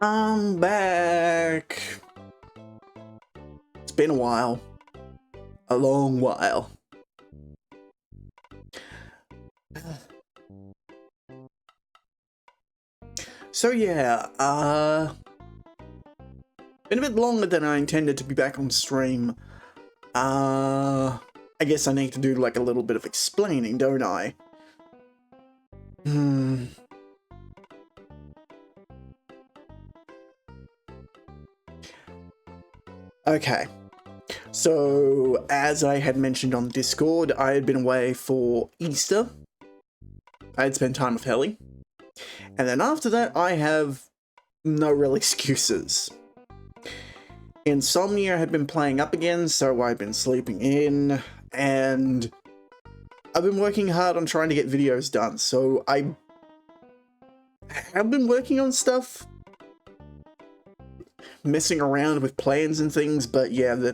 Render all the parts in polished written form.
I'm back. It's been a while. A long while. So yeah, been a bit longer than I intended to be back on stream. I guess I need to do like a little bit of explaining, don't I? Okay. So, as I had mentioned on Discord, I had been away for Easter. I had spent time with Helly. And then after that, I have no real excuses. Insomnia had been playing up again, so I've been sleeping in, and I've been working hard on trying to get videos done, so I have been working on stuff, messing around with plans and things, but yeah,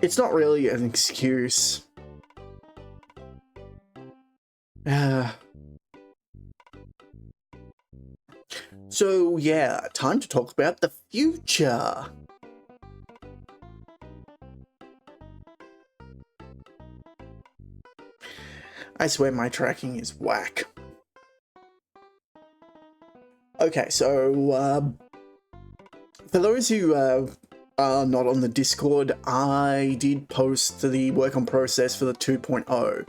it's not really an excuse. So yeah, time to talk about the future. I swear my tracking is whack. Okay, so for those who are not on the Discord, I did post the work on process for the 2.0.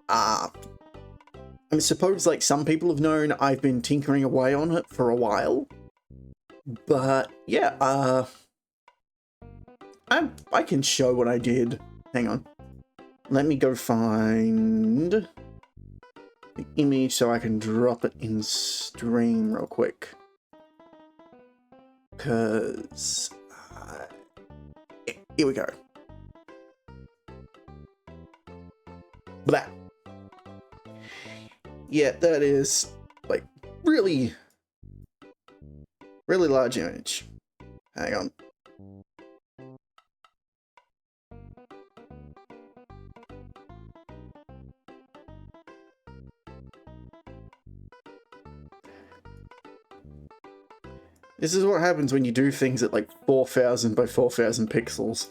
I suppose, like some people have known, I've been tinkering away on it for a while. But yeah, I can show what I did. Hang on. Let me go find the image so I can drop it in stream real quick. Because here we go. Blah. Yeah, that is like really large image. Hang on. This is what happens when you do things at like 4,000 by 4,000 pixels.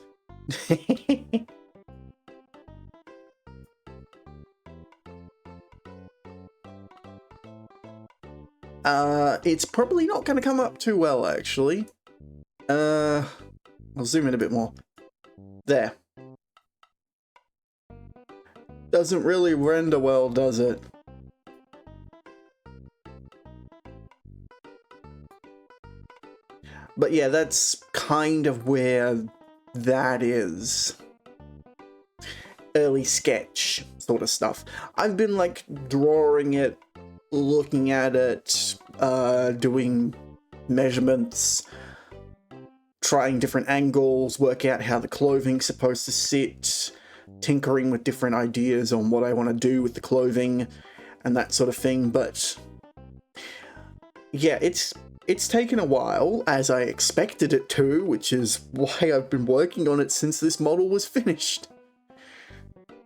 It's probably not going to come up too well, actually. I'll zoom in a bit more. There. Doesn't really render well, does it? But yeah, that's kind of where that is. Early sketch sort of stuff. I've been like drawing it, looking at it, doing measurements, trying different angles, work out how the clothing's supposed to sit, tinkering with different ideas on what I want to do with the clothing and that sort of thing. But yeah, it's taken a while, as I expected it to, which is why I've been working on it since this model was finished.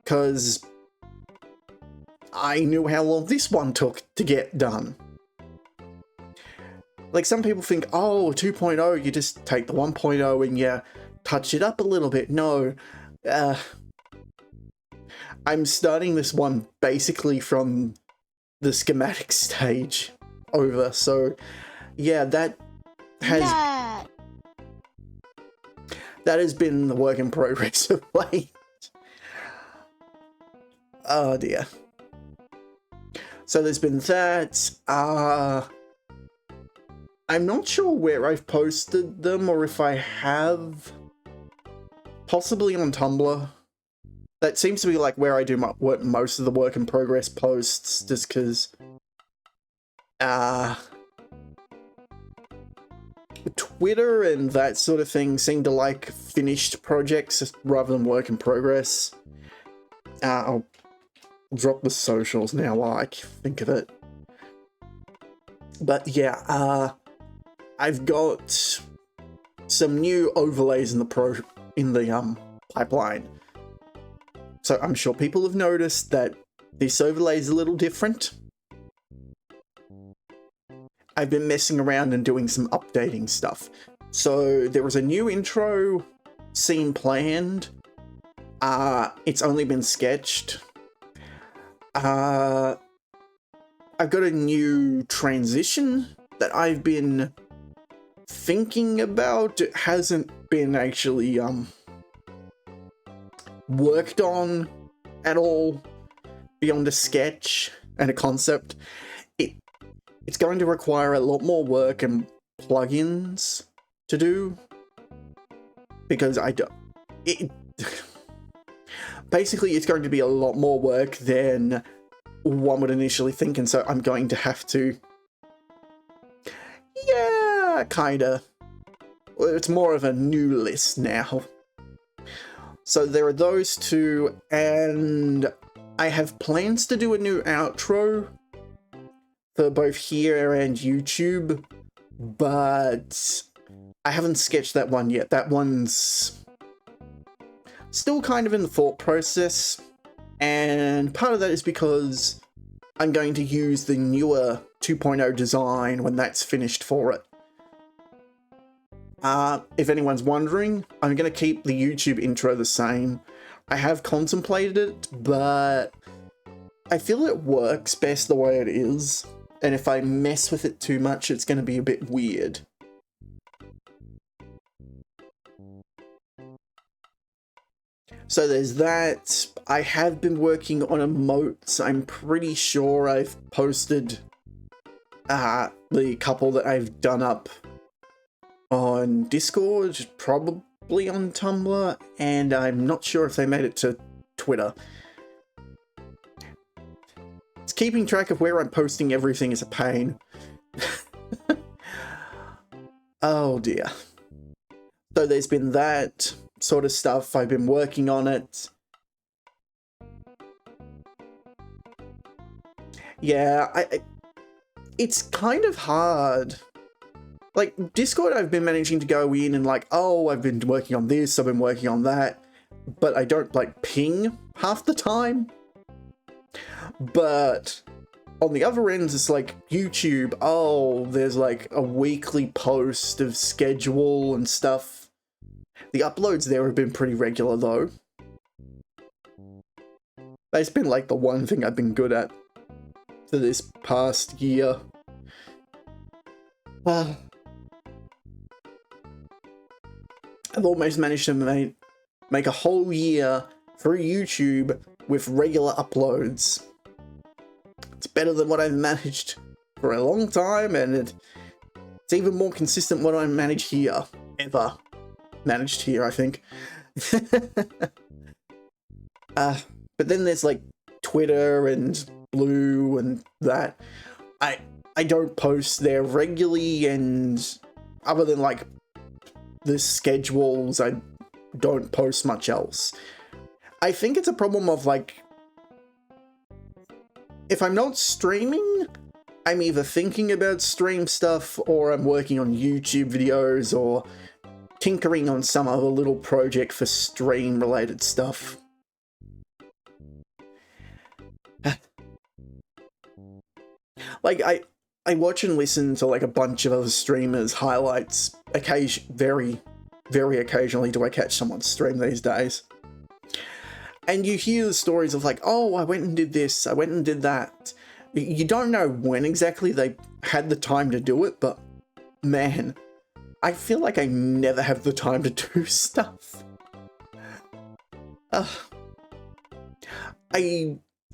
Because I knew how long this one took to get done. Like, some people think, oh, 2.0, you just take the 1.0 and you touch it up a little bit. No. I'm starting this one basically from the schematic stage over, so yeah, that has been the work in progress of late. Oh dear. So there's been that. I'm not sure where I've posted them or if I have. Possibly on Tumblr. That seems to be like where I do most of the work in progress posts, just because Twitter and that sort of thing seem to like finished projects rather than work in progress. I'll drop the socials now while I think of it. But yeah, I've got some new overlays in the pipeline. So I'm sure people have noticed that this overlay is a little different. I've been messing around and doing some updating stuff. So there was a new intro scene planned. It's only been sketched. I've got a new transition that I've been thinking about. It hasn't been actually worked on at all beyond a sketch and a concept. It's going to require a lot more work and plugins to do, because basically it's going to be a lot more work than one would initially think, and so I'm going to have to, yeah, kinda. Well, it's more of a new list now. So there are those two, and I have plans to do a new outro for both here and YouTube, but I haven't sketched that one yet. That one's still kind of in the thought process, and part of that is because I'm going to use the newer 2.0 design when that's finished for it. If anyone's wondering, I'm going to keep the YouTube intro the same. I have contemplated it, but I feel it works best the way it is, and if I mess with it too much, it's going to be a bit weird. So there's that. I have been working on emotes. I'm pretty sure I've posted the couple that I've done up on Discord, probably on Tumblr, and I'm not sure if they made it to Twitter. It's keeping track of where I'm posting everything is a pain. Oh dear. So there's been that sort of stuff. I've been working on it. Yeah, it's kind of hard. Like, Discord, I've been managing to go in and like, oh, I've been working on this, I've been working on that, but I don't, like, ping half the time. But on the other end, it's like YouTube, oh, there's like a weekly post of schedule and stuff. The uploads there have been pretty regular, though. That's been, like, the one thing I've been good at for this past year. I've almost managed to make a whole year through YouTube with regular uploads. It's better than what I've managed for a long time, and it's even more consistent what I manage here. Ever managed here, I think. But then there's like Twitter and Blue and that. I don't post there regularly, and other than like the schedules, I don't post much else. I think it's a problem of like, if I'm not streaming, I'm either thinking about stream stuff, or I'm working on YouTube videos, or tinkering on some other little project for stream related stuff. Like, I watch and listen to like a bunch of other streamers' highlights. Very, very occasionally do I catch someone's stream these days. And you hear the stories of like, oh, I went and did this, I went and did that. You don't know when exactly they had the time to do it, but man, I feel like I never have the time to do stuff. I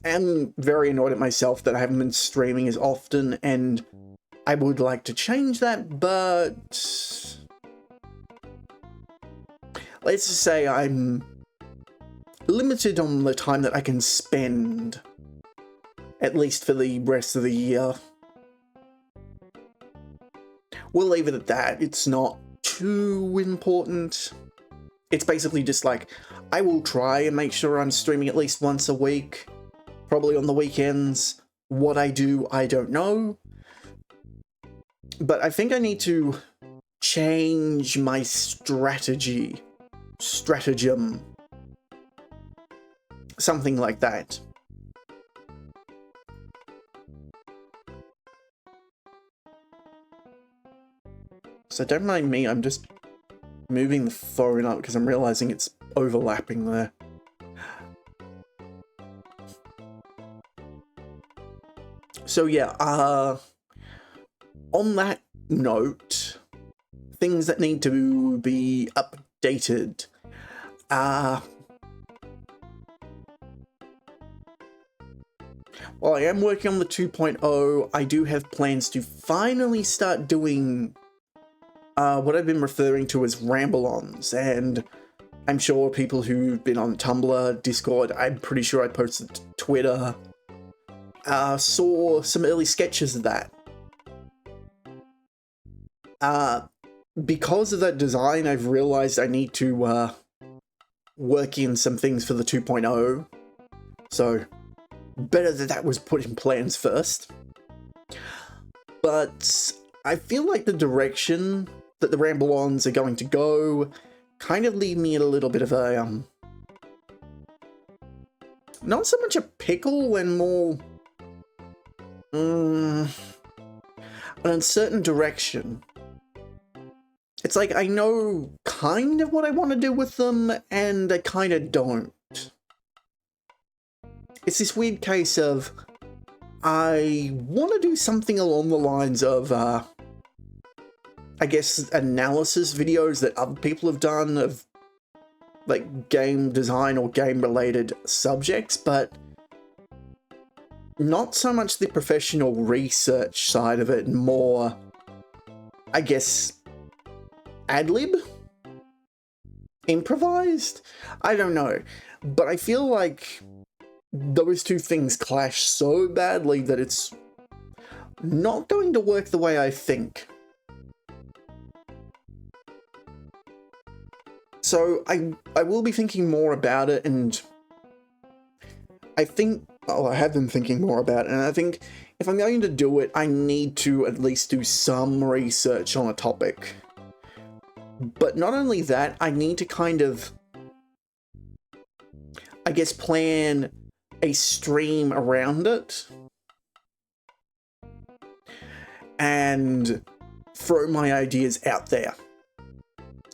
am very annoyed at myself that I haven't been streaming as often, and I would like to change that, but let's just say I'm limited on the time that I can spend, at least for the rest of the year. We'll leave it at that. It's not too important. It's basically just like, I will try and make sure I'm streaming at least once a week, probably on the weekends. What I do, I don't know. But I think I need to change my stratagem. Something like that. So don't mind me, I'm just moving the phone up because I'm realizing it's overlapping there. So yeah, on that note, things that need to be updated. While I am working on the 2.0, I do have plans to finally start doing what I've been referring to as ramble-ons, and I'm sure people who've been on Tumblr, Discord, I'm pretty sure I posted to Twitter, saw some early sketches of that. Because of that design, I've realized I need to work in some things for the 2.0, so better that was put in plans first. But I feel like the direction that the ramble-ons are going to go kind of leave me in a little bit of a, not so much a pickle and more, an uncertain direction. It's like I know kind of what I want to do with them, and I kind of don't. It's this weird case of, I want to do something along the lines of, I guess, analysis videos that other people have done of, like, game design or game-related subjects, but not so much the professional research side of it, more, I guess, ad-lib? Improvised? I don't know, but I feel like those two things clash so badly that it's not going to work the way I think. So I will be thinking more about it, and I think, well, I have been thinking more about it, and I think if I'm going to do it, I need to at least do some research on a topic. But not only that, I need to kind of, I guess, plan a stream around it and throw my ideas out there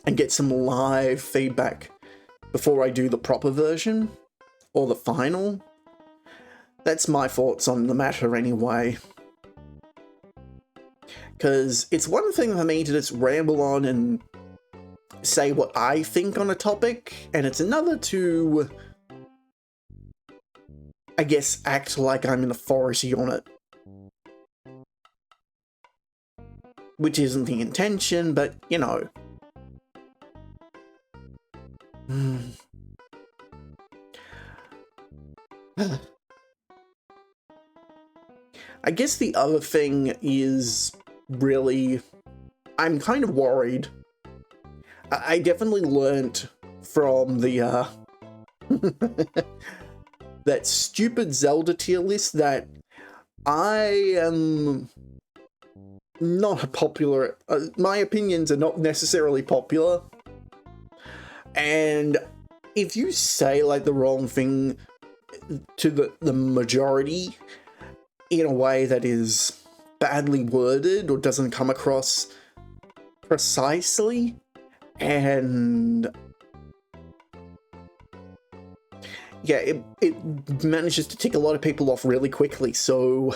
and get some live feedback before I do the proper version or the final. That's my thoughts on the matter anyway. Because it's one thing for me to just ramble on and say what I think on a topic, and it's another to, I guess, act like I'm an authority on it. Which isn't the intention, but, you know. I guess the other thing is really, I'm kind of worried. I definitely learnt from the, that stupid Zelda tier list that I am not popular. My opinions are not necessarily popular. And if you say, like, the wrong thing to the majority in a way that is badly worded or doesn't come across precisely, and yeah, it manages to tick a lot of people off really quickly, so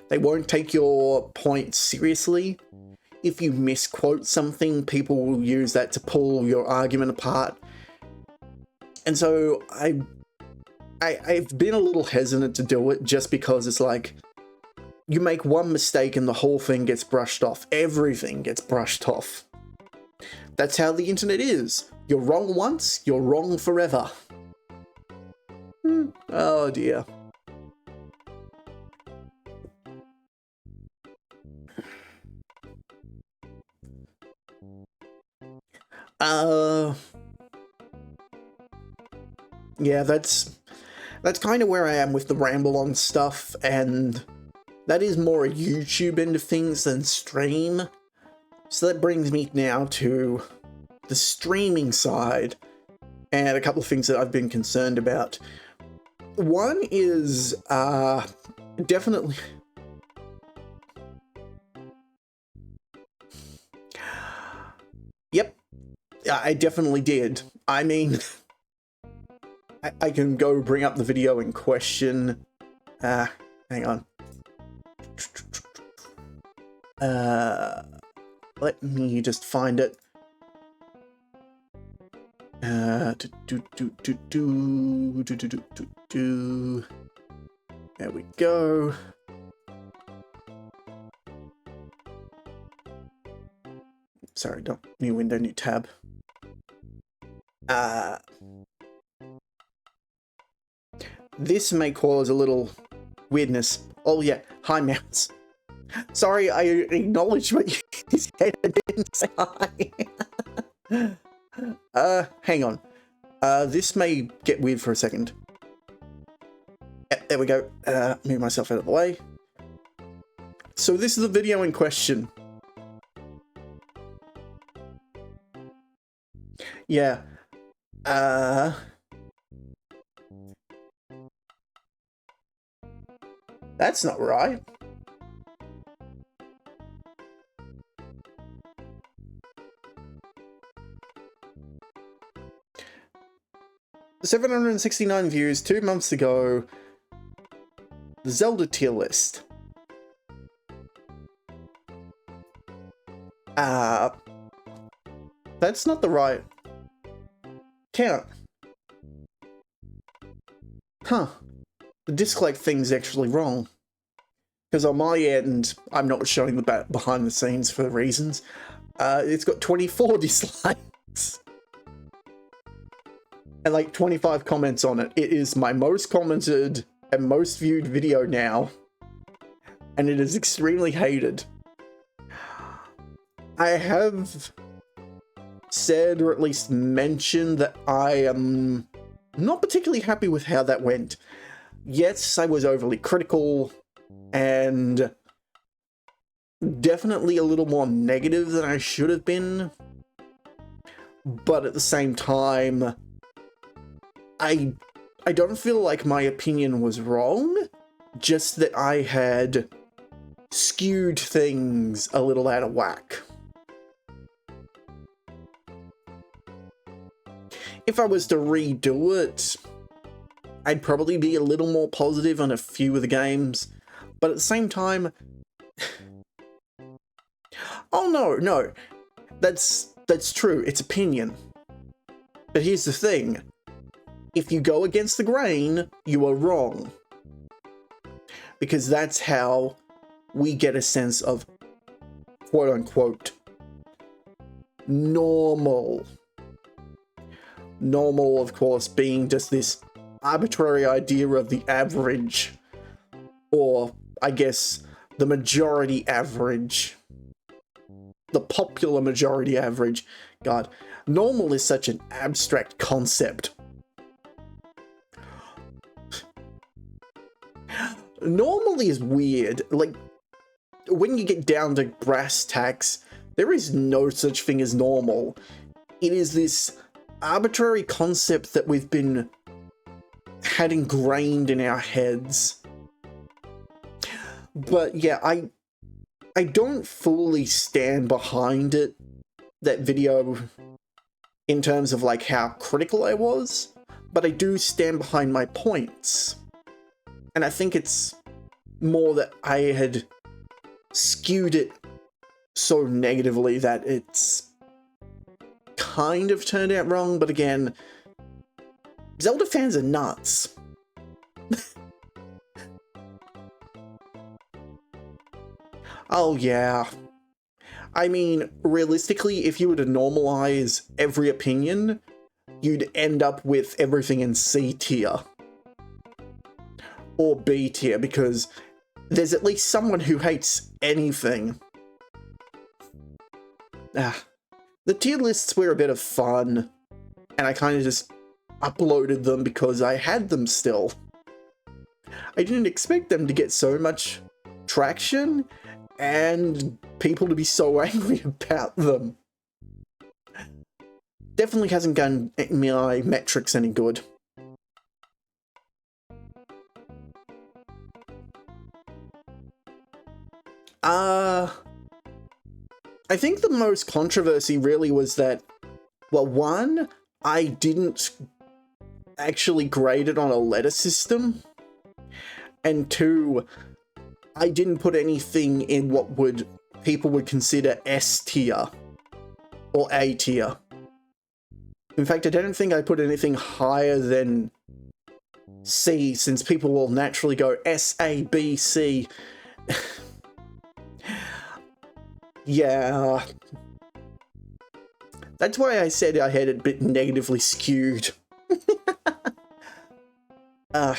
they won't take your point seriously. If you misquote something, people will use that to pull your argument apart. And so I've been a little hesitant to do it just because it's like, you make one mistake and the whole thing gets brushed off. Everything gets brushed off. That's how the internet is. You're wrong once, you're wrong forever. Oh dear. Yeah, that's kind of where I am with the ramble on stuff, and that is more a YouTube end of things than stream. So that brings me now to the streaming side, and a couple of things that I've been concerned about. One is, definitely... I definitely did. I mean, I can go bring up the video in question. Hang on. Let me just find it. There we go. Sorry, new window, new tab. This may cause a little weirdness. Oh yeah, hi mouse. Sorry, I acknowledged what you said and didn't say hi. Hang on. This may get weird for a second. Yep, there we go. Move myself out of the way. So this is the video in question. Yeah. That's not right. $769 views 2 months ago. The Zelda tier list. That's not the right count. Huh. The dislike thing's actually wrong. Because on my end, I'm not showing the behind the scenes for reasons. It's got 24 dislikes. And like 25 comments on it. It is my most commented and most viewed video now. And it is extremely hated. I have said, or at least mentioned, that I am not particularly happy with how that went. Yes, I was overly critical and definitely a little more negative than I should have been. But at the same time, I don't feel like my opinion was wrong, just that I had skewed things a little out of whack. If I was to redo it, I'd probably be a little more positive on a few of the games, but at the same time... Oh no, that's true, it's opinion. But here's the thing, if you go against the grain, you are wrong. Because that's how we get a sense of quote-unquote normal. Normal, of course, being just this arbitrary idea of the average, or I guess the majority average, the popular majority average. God, normal is such an abstract concept. Normal is weird. Like, when you get down to brass tacks, there is no such thing as normal. It is this arbitrary concept that we've been had ingrained in our heads. But yeah, I don't fully stand behind it, that video, in terms of like how critical I was, but I do stand behind my points. And I think it's more that I had skewed it so negatively that it's kind of turned out wrong, but again, Zelda fans are nuts. Oh yeah. I mean, realistically, if you were to normalize every opinion, you'd end up with everything in C tier. Or B tier, because there's at least someone who hates anything. The tier lists were a bit of fun, and I kind of just uploaded them because I had them still. I didn't expect them to get so much traction, and people to be so angry about them. Definitely hasn't done my metrics any good. I think the most controversy really was that Well, one, I didn't actually grade it on a letter system, and two, I didn't put anything in what people would consider S tier or A tier. In fact, I don't think I put anything higher than C, since people will naturally go S, A, B, C. Yeah. That's why I said I had it a bit negatively skewed. I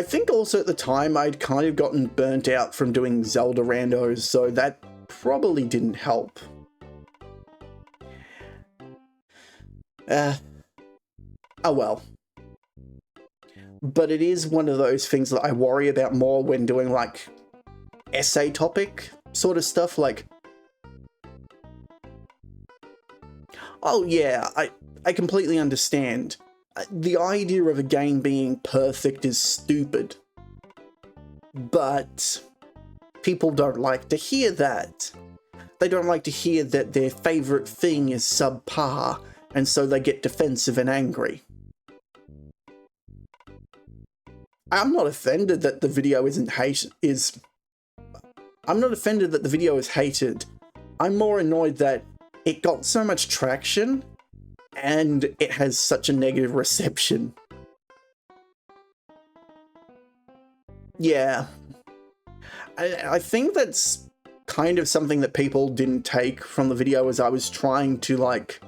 think also at the time I'd kind of gotten burnt out from doing Zelda randos, so that probably didn't help. Oh well. But it is one of those things that I worry about more when doing like essay topic sort of stuff, like, oh yeah, I completely understand. The idea of a game being perfect is stupid, but people don't like to hear that. They don't like to hear that their favourite thing is subpar, and so they get defensive and angry. I'm not offended that the video I'm not offended that the video is hated. I'm more annoyed that it got so much traction and it has such a negative reception. Yeah. I think that's kind of something that people didn't take from the video, as I was trying to, like,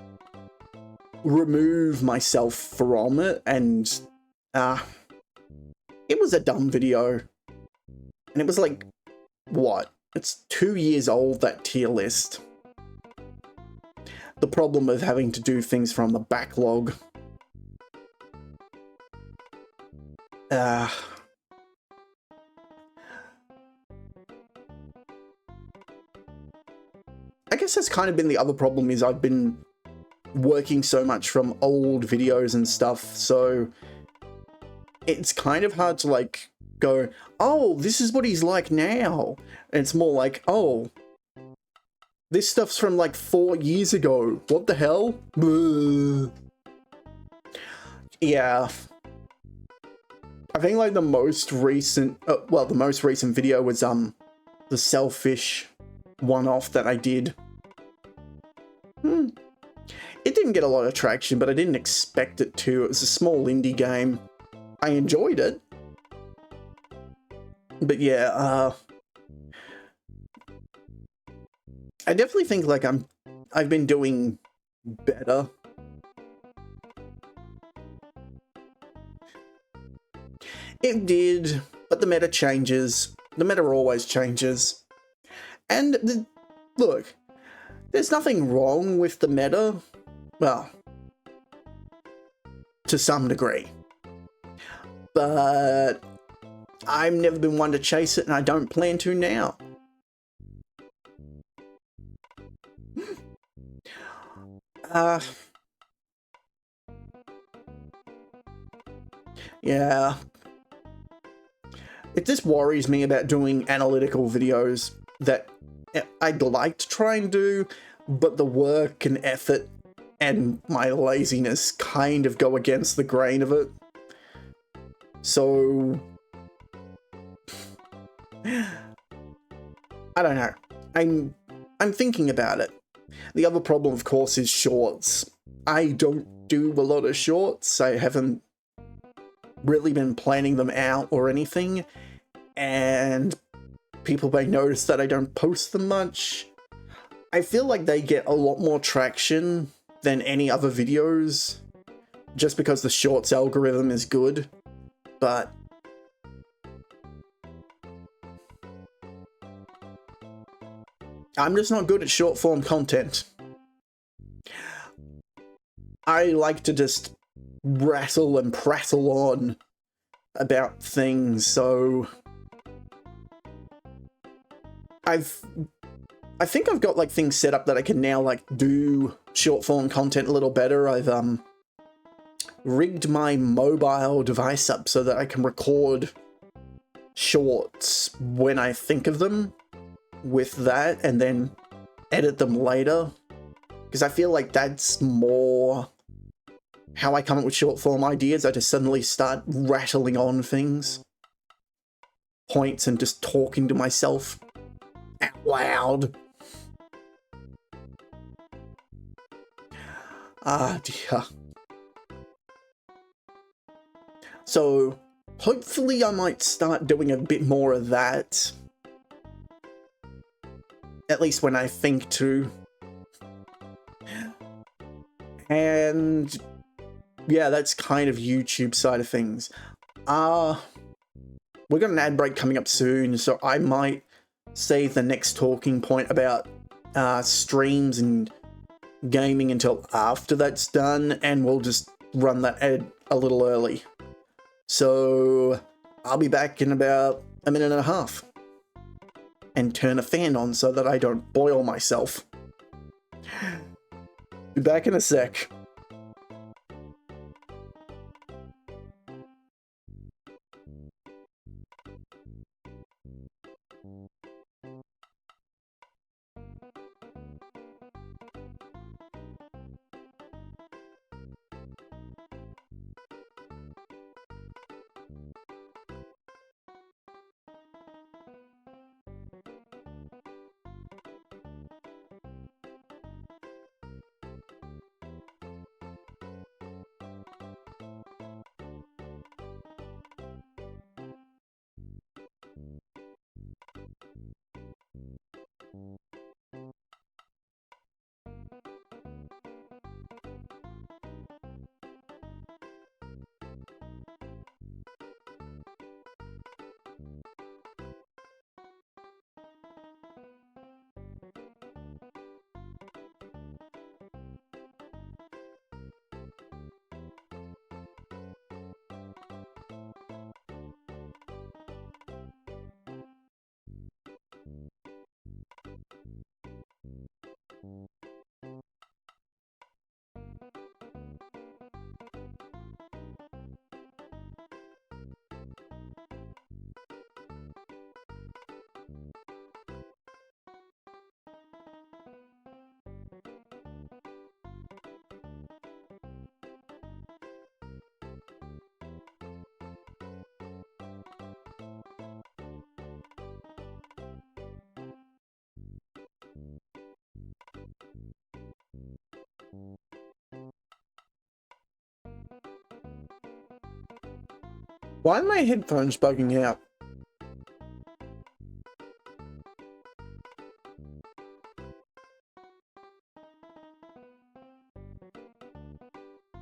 remove myself from it, and it was a dumb video. And it was like, what? It's 2 years old, that tier list. The problem with having to do things from the backlog. I guess that's kind of been the other problem, is I've been working so much from old videos and stuff, so it's kind of hard to, like, go, oh, this is what he's like now. And it's more like, oh, this stuff's from like 4 years ago. What the hell? Yeah. I think like the most recent video was the Selfish one-off that I did. It didn't get a lot of traction, but I didn't expect it to. It was a small indie game. I enjoyed it. But yeah, I definitely think like I've been doing better. It did, but the meta changes. The meta always changes. And look, there's nothing wrong with the meta. Well, to some degree. But I've never been one to chase it, and I don't plan to now. Yeah. It just worries me about doing analytical videos that I'd like to try and do, but the work and effort and my laziness kind of go against the grain of it. So I don't know. I'm thinking about it. The other problem, of course, is shorts. I don't do a lot of shorts. I haven't really been planning them out or anything, and people may notice that I don't post them much. I feel like they get a lot more traction than any other videos, just because the shorts algorithm is good, but I'm just not good at short form content. I like to just rattle and prattle on about things, so I think I've got like things set up that I can now like do short form content a little better. I've rigged my mobile device up so that I can record shorts when I think of them with that and then edit them later. because I feel like that's more how I come up with short form ideas. I just suddenly start rattling on things, points, and just talking to myself out loud. Ah, dear. So, hopefully I might start doing a bit more of that. At least when I think to. And yeah, that's kind of YouTube side of things. We've got an ad break coming up soon, so I might save the next talking point about streams and gaming until after that's done, and we'll just run that ad a little early. So I'll be back in about a minute and a half. And turn a fan on so that I don't boil myself. Be back in a sec. Why are my headphones bugging out?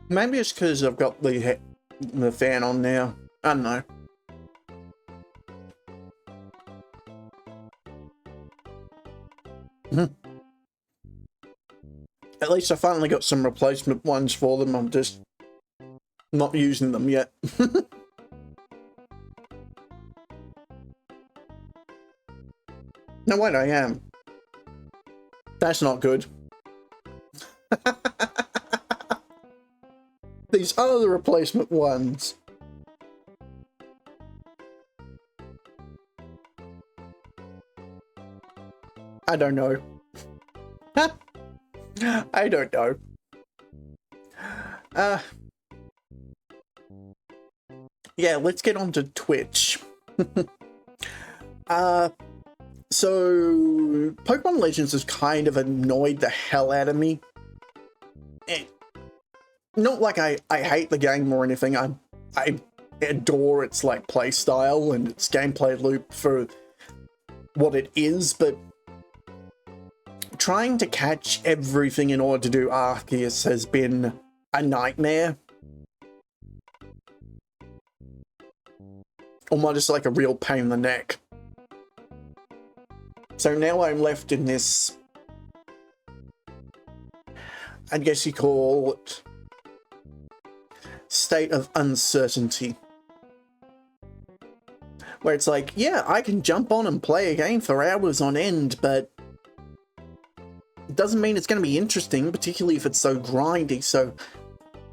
Maybe it's because I've got the fan on now. I don't know. At least I finally got some replacement ones for them. I'm just not using them yet. No, wait, I am. That's not good. These are the replacement ones. I don't know. I don't know. Yeah, let's get on to Twitch. So Pokemon Legends has kind of annoyed the hell out of me. Not like I hate the game or anything. I adore its like play style and its gameplay loop for what it is, but trying to catch everything in order to do Arceus has been a nightmare. Almost like a real pain in the neck. So now I'm left in this, I guess you call it, state of uncertainty. Where it's like, yeah, I can jump on and play a game for hours on end, but it doesn't mean it's going to be interesting, particularly if it's so grindy, so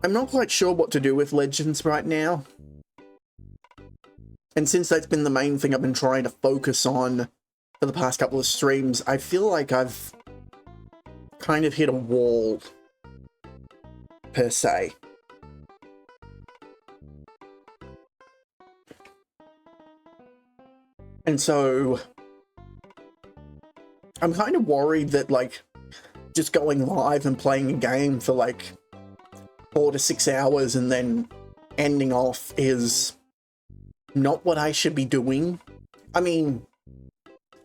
I'm not quite sure what to do with Legends right now. And since that's been the main thing I've been trying to focus on for the past couple of streams, I feel like I've kind of hit a wall, per se. And so I'm kind of worried that, like, just going live and playing a game for like 4 to 6 hours and then ending off is not what I should be doing. I mean,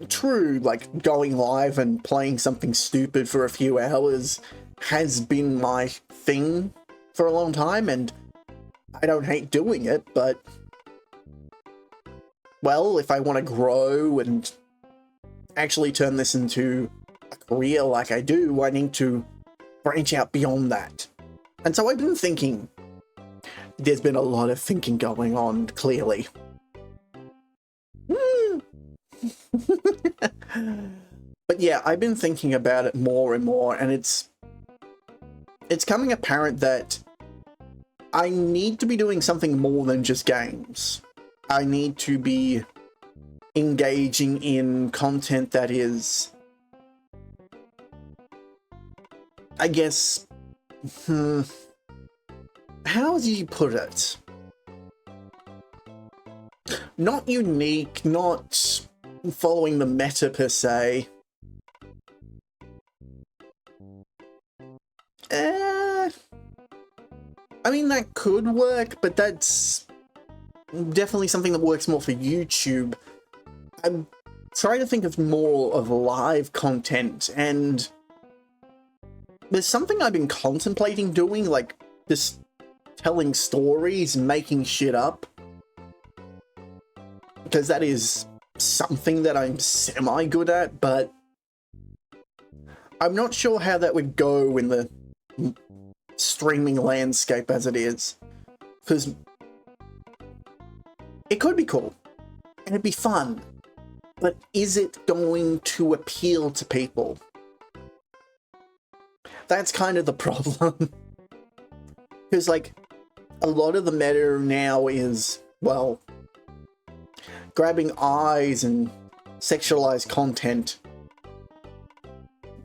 true, like, going live and playing something stupid for a few hours has been my thing for a long time, and I don't hate doing it, but, well, if I want to grow and actually turn this into a career like I do, I need to branch out beyond that. And so I've been thinking. There's been a lot of thinking going on, clearly. But yeah, I've been thinking about it more and more, and it's coming apparent that I need to be doing something more than just games. I need to be engaging in content that is, I guess, how do you put it? Not unique, not following the meta per se. I mean, that could work, but that's definitely something that works more for YouTube. I'm trying to think of more of live content, and there's something I've been contemplating doing, like just telling stories, making shit up. Because that is something that I'm semi-good at, but I'm not sure how that would go in the streaming landscape as it is. Because it could be cool, and it'd be fun, but is it going to appeal to people? That's kind of the problem. Because, like, a lot of the meta now is, well, grabbing eyes and sexualized content.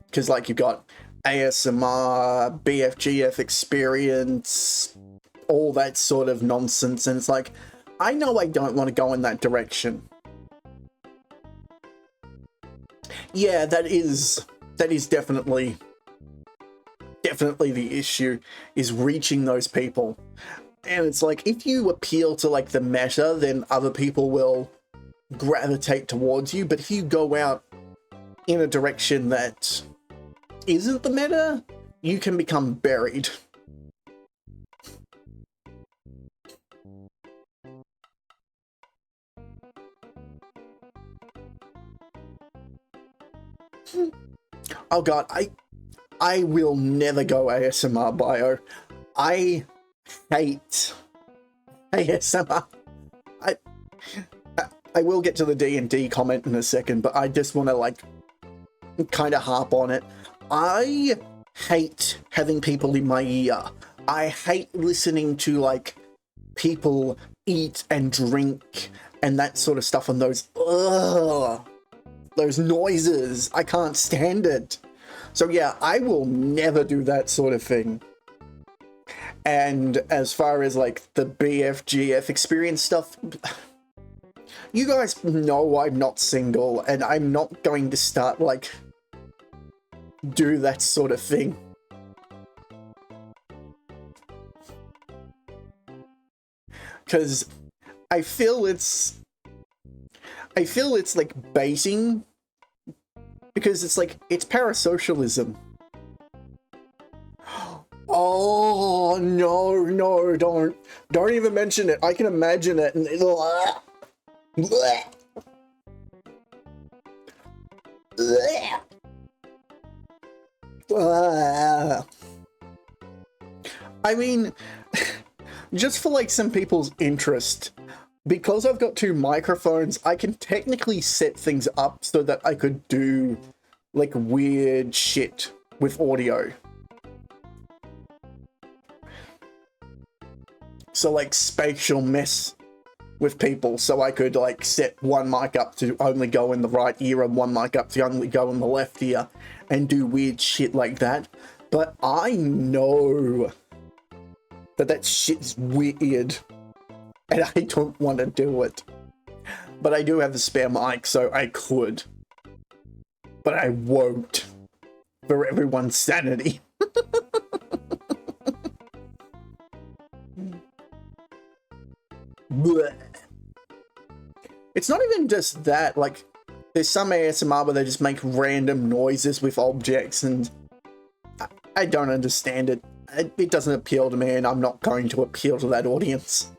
Because, like, you've got ASMR, BFGF experience, all that sort of nonsense, and it's like, I know I don't want to go in that direction. Yeah, that is definitely the issue, is reaching those people. And it's like, if you appeal to, like, the meta, then other people will gravitate towards you, but if you go out in a direction that isn't the meta, you can become buried. Oh god, I will never go ASMR bio. I hate ASMR. I will get to the D&D comment in a second, but I just want to, like, kind of harp on it. I hate having people in my ear. I hate listening to, like, people eat and drink and that sort of stuff, and those noises. I can't stand it. So yeah, I will never do that sort of thing. And as far as, like, the BFGF experience stuff, you guys know I'm not single, and I'm not going to start, like, do that sort of thing. Because I feel it's like baiting, because it's like, it's parasocialism. Oh no, don't even mention it. I can imagine it, and I mean, just for, like, some people's interest, because I've got 2 microphones, I can technically set things up so that I could do, like, weird shit with audio. So, like, spatial with people, so I could like set one mic up to only go in the right ear and one mic up to only go in the left ear and do weird shit like that. But I know that shit's weird and I don't want to do it. But I do have the spare mic, so I could. But I won't. For everyone's sanity. Blech. It's not even just that, like, there's some ASMR where they just make random noises with objects, and I don't understand it. It doesn't appeal to me, and I'm not going to appeal to that audience.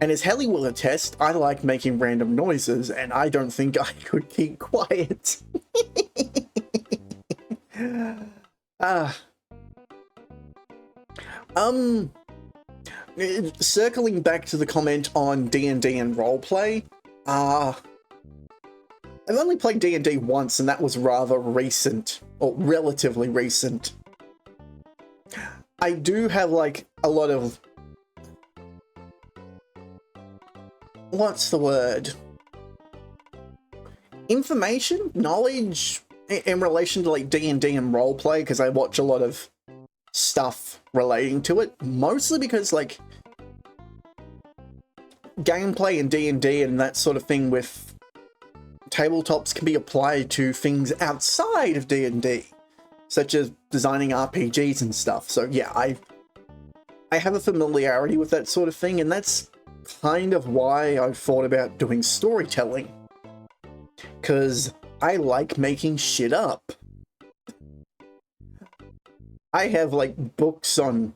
And as Helly will attest, I like making random noises, and I don't think I could keep quiet. Circling back to the comment on D&D and roleplay, I've only played D&D once, and that was rather recent, or relatively recent. I do have, like, a lot of... what's the word? Information? Knowledge? In relation to, like, D&D and roleplay, because I watch a lot of stuff relating to it. Mostly because, like, gameplay in D&D and that sort of thing with tabletops can be applied to things outside of D&D, such as designing RPGs and stuff. So yeah, I have a familiarity with that sort of thing, and that's kind of why I've thought about doing storytelling, because I like making shit up. I have, like, books on,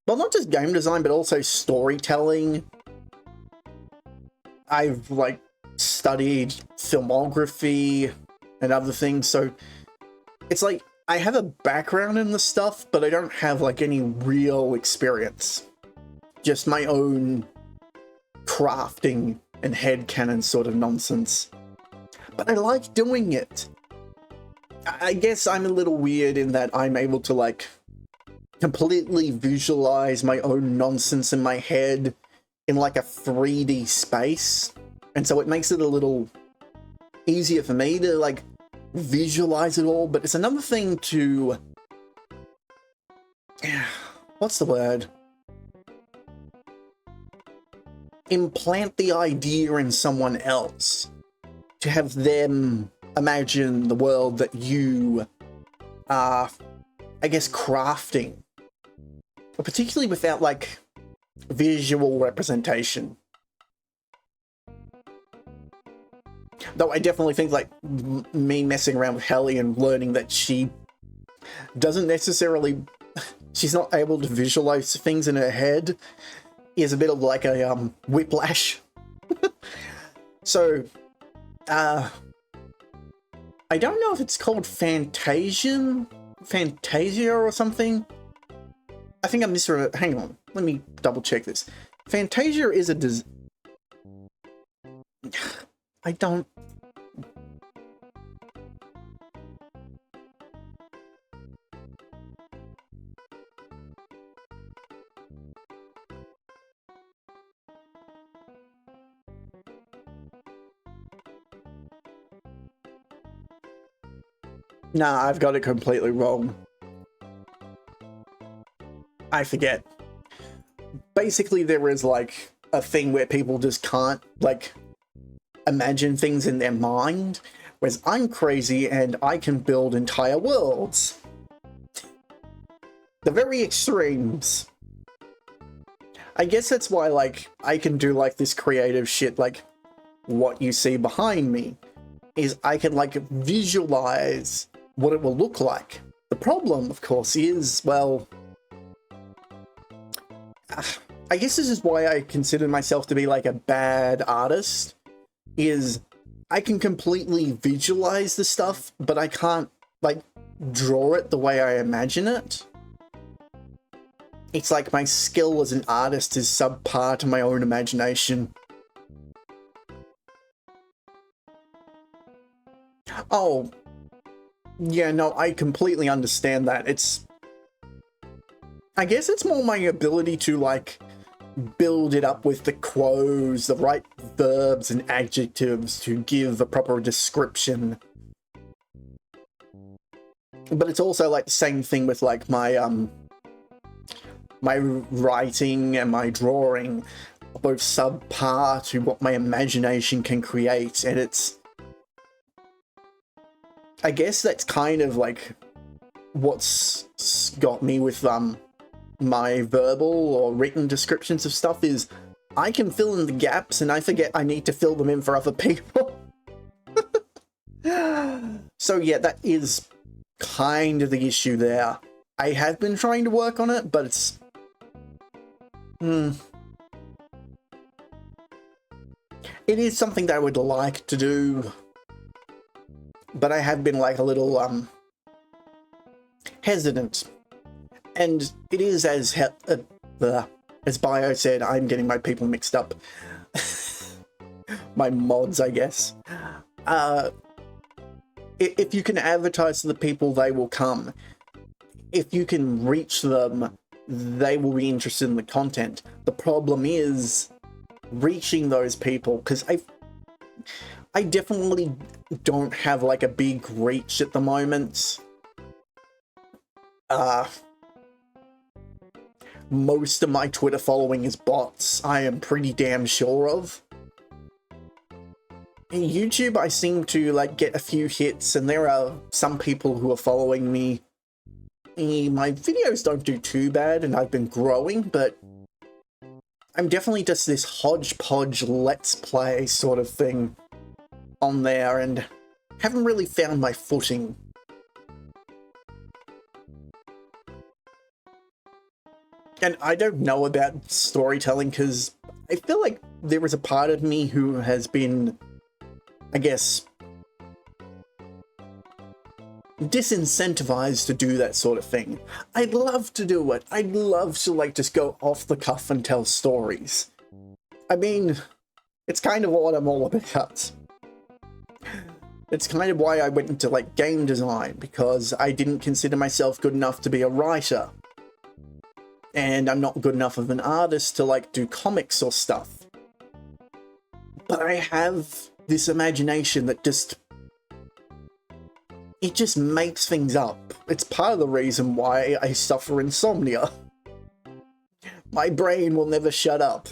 well, not just game design, but also storytelling. I've, like, studied filmography and other things, so it's like, I have a background in the stuff, but I don't have, like, any real experience. Just my own crafting and headcanon sort of nonsense. But I like doing it. I guess I'm a little weird in that I'm able to, like, completely visualize my own nonsense in my head in, like, a 3D space. And so it makes it a little easier for me to, like, visualize it all. But it's another thing to... what's the word? Implant the idea in someone else. To have them imagine the world that you are, I guess, crafting. But particularly without, like, visual representation. Though I definitely think, like, me messing around with Helly and learning that she doesn't necessarily... she's not able to visualize things in her head is a bit of, like, a whiplash. So, I don't know if it's called Fantasia or something. I think I'm misremembering. Hang on, let me double check this. Fantasia is a I don't... Nah, I've got it completely wrong. I forget. Basically, there is, like, a thing where people just can't, like, imagine things in their mind, whereas I'm crazy and I can build entire worlds. The very extremes. I guess that's why, like, I can do, like, this creative shit, like, what you see behind me, is I can, like, visualize what it will look like. The problem, of course, is, well... I guess this is why I consider myself to be, like, a bad artist, is I can completely visualize the stuff, but I can't, like, draw it the way I imagine it. It's like my skill as an artist is subpar to my own imagination. Oh, yeah, no, I completely understand that. I guess it's more my ability to, like, build it up with the quos, the right verbs and adjectives to give a proper description. But it's also like the same thing with like my my writing and my drawing, both subpar to what my imagination can create, and it's, I guess that's kind of like what's got me with my verbal or written descriptions of stuff is I can fill in the gaps and I forget I need to fill them in for other people. So yeah, that is kind of the issue there. I have been trying to work on it, but it's it is something that I would like to do, but I have been like a little hesitant. And it is as Bio said, I'm getting my people mixed up. My mods, I guess. If you can advertise to the people, they will come. If you can reach them, they will be interested in the content. The problem is reaching those people, because I definitely don't have like a big reach at the moment. Most of my Twitter following is bots, I am pretty damn sure of. In YouTube, I seem to like get a few hits, and there are some people who are following me. My videos don't do too bad, and I've been growing, but I'm definitely just this hodgepodge let's play sort of thing on there, and haven't really found my footing. And I don't know about storytelling, because I feel like there is a part of me who has been, I guess, disincentivized to do that sort of thing. I'd love to do it. I'd love to, like, just go off the cuff and tell stories. I mean, it's kind of what I'm all about. It's kind of why I went into, like, game design, because I didn't consider myself good enough to be a writer. And I'm not good enough of an artist to, like, do comics or stuff. But I have this imagination that just... it just makes things up. It's part of the reason why I suffer insomnia. My brain will never shut up.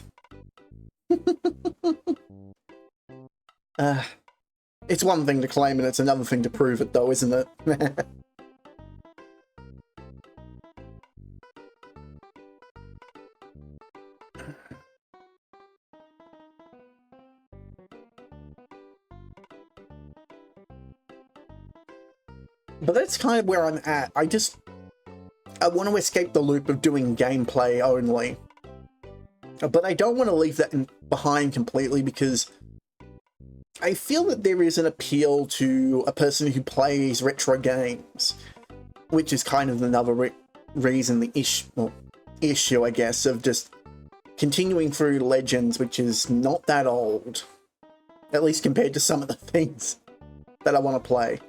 It's one thing to claim and it's another thing to prove it though, isn't it? But that's kind of where I'm at. I want to escape the loop of doing gameplay only. But I don't want to leave that behind completely, because I feel that there is an appeal to a person who plays retro games, which is kind of another reason, the issue, I guess, of just continuing through Legends, which is not that old, at least compared to some of the things that I want to play.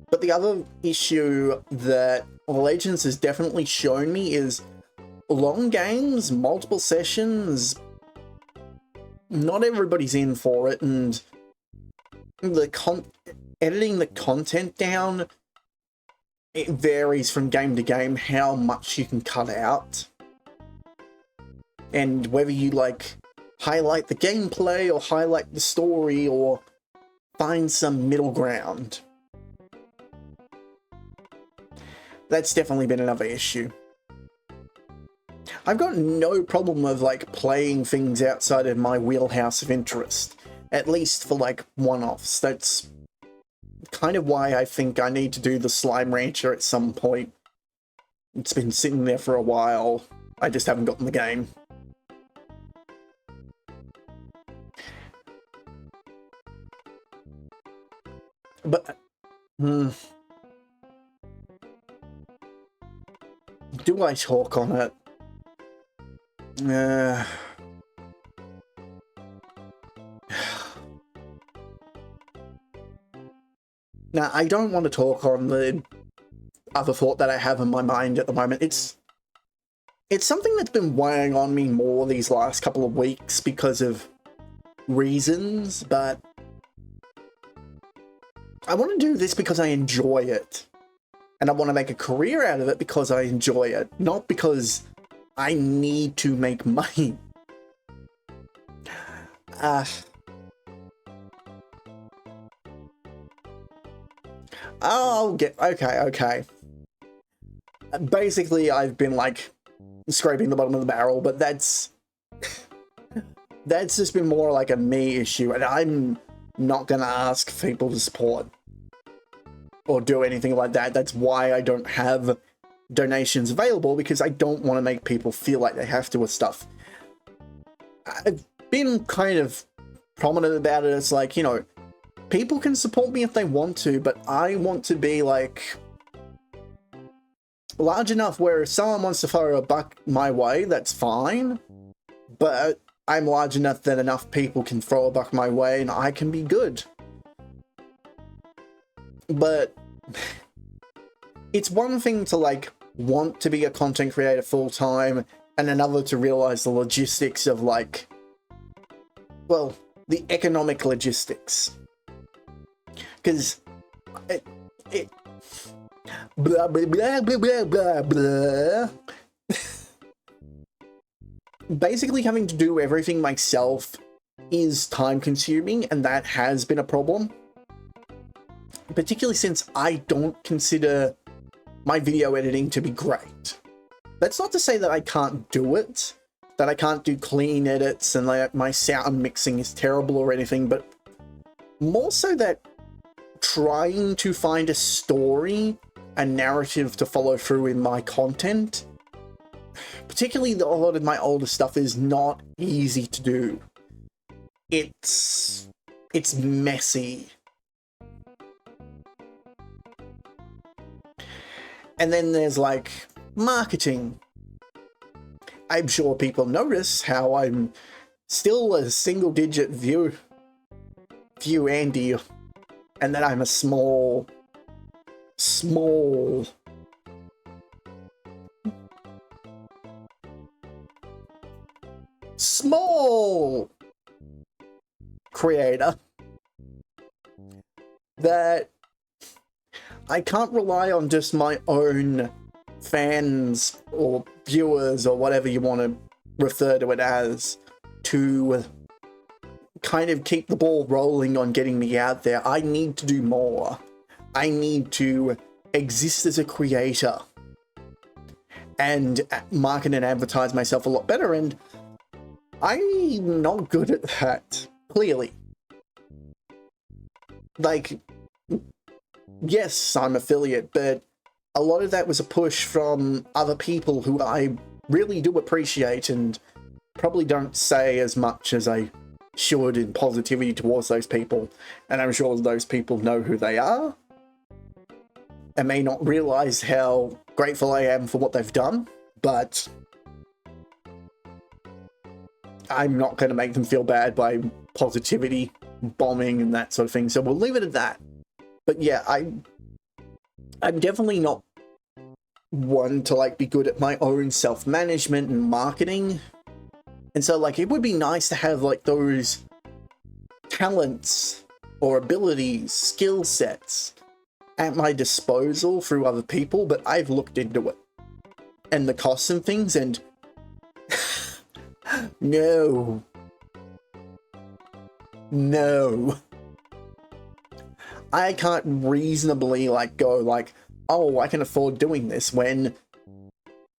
But the other issue that Legends has definitely shown me is long games, multiple sessions, not everybody's in for it, and editing the content down, it varies from game to game how much you can cut out. And whether you, like, highlight the gameplay or highlight the story or find some middle ground. That's definitely been another issue. I've got no problem with, like, playing things outside of my wheelhouse of interest. At least for, like, one-offs. That's kind of why I think I need to do the Slime Rancher at some point. It's been sitting there for a while. I just haven't gotten the game. But, do I talk on it? Now, I don't want to talk on the other thought that I have in my mind at the moment. It's It's something that's been weighing on me more these last couple of weeks because of reasons, but I want to do this because I enjoy it. And I want to make a career out of it because I enjoy it, not because I need to make money. Okay. Basically, I've been, like, scraping the bottom of the barrel, but that's just been more like a me issue, and I'm not gonna ask people to support or do anything like that. That's why I don't have donations available, because I don't want to make people feel like they have to with stuff. I've been kind of prominent about it. It's like, you know, people can support me if they want to, but I want to be, like, large enough where if someone wants to throw a buck my way, that's fine. But I'm large enough that enough people can throw a buck my way and I can be good. But it's one thing to, like, want to be a content creator full-time, and another to realize the logistics of, like, well, the economic logistics. Because it blah, blah, blah, blah, blah, blah, blah. Basically, having to do everything myself is time-consuming, and that has been a problem. Particularly since I don't consider my video editing to be great. That's not to say that I can't do it, that I can't do clean edits and like my sound mixing is terrible or anything, but more so that trying to find a story, a narrative to follow through in my content, particularly a lot of my older stuff, is not easy to do. It's messy. And then there's, like, marketing. I'm sure people notice how I'm still a single-digit view Andy, and that I'm a small creator that I can't rely on just my own fans or viewers or whatever you want to refer to it as to kind of keep the ball rolling on getting me out there. I need to do more. I need to exist as a creator and market and advertise myself a lot better, and I'm not good at that, clearly. Like, yes, I'm affiliate, but a lot of that was a push from other people who I really do appreciate and probably don't say as much as I should in positivity towards those people. And I'm sure those people know who they are and may not realize how grateful I am for what they've done, but I'm not going to make them feel bad by positivity bombing and that sort of thing, so we'll leave it at that. But yeah, I'm definitely not one to, like, be good at my own self-management and marketing. And so, like, it would be nice to have, like, those talents or abilities, skill sets at my disposal through other people, but I've looked into it and the costs and things, and no. I can't reasonably, like, go, like, oh, I can afford doing this, when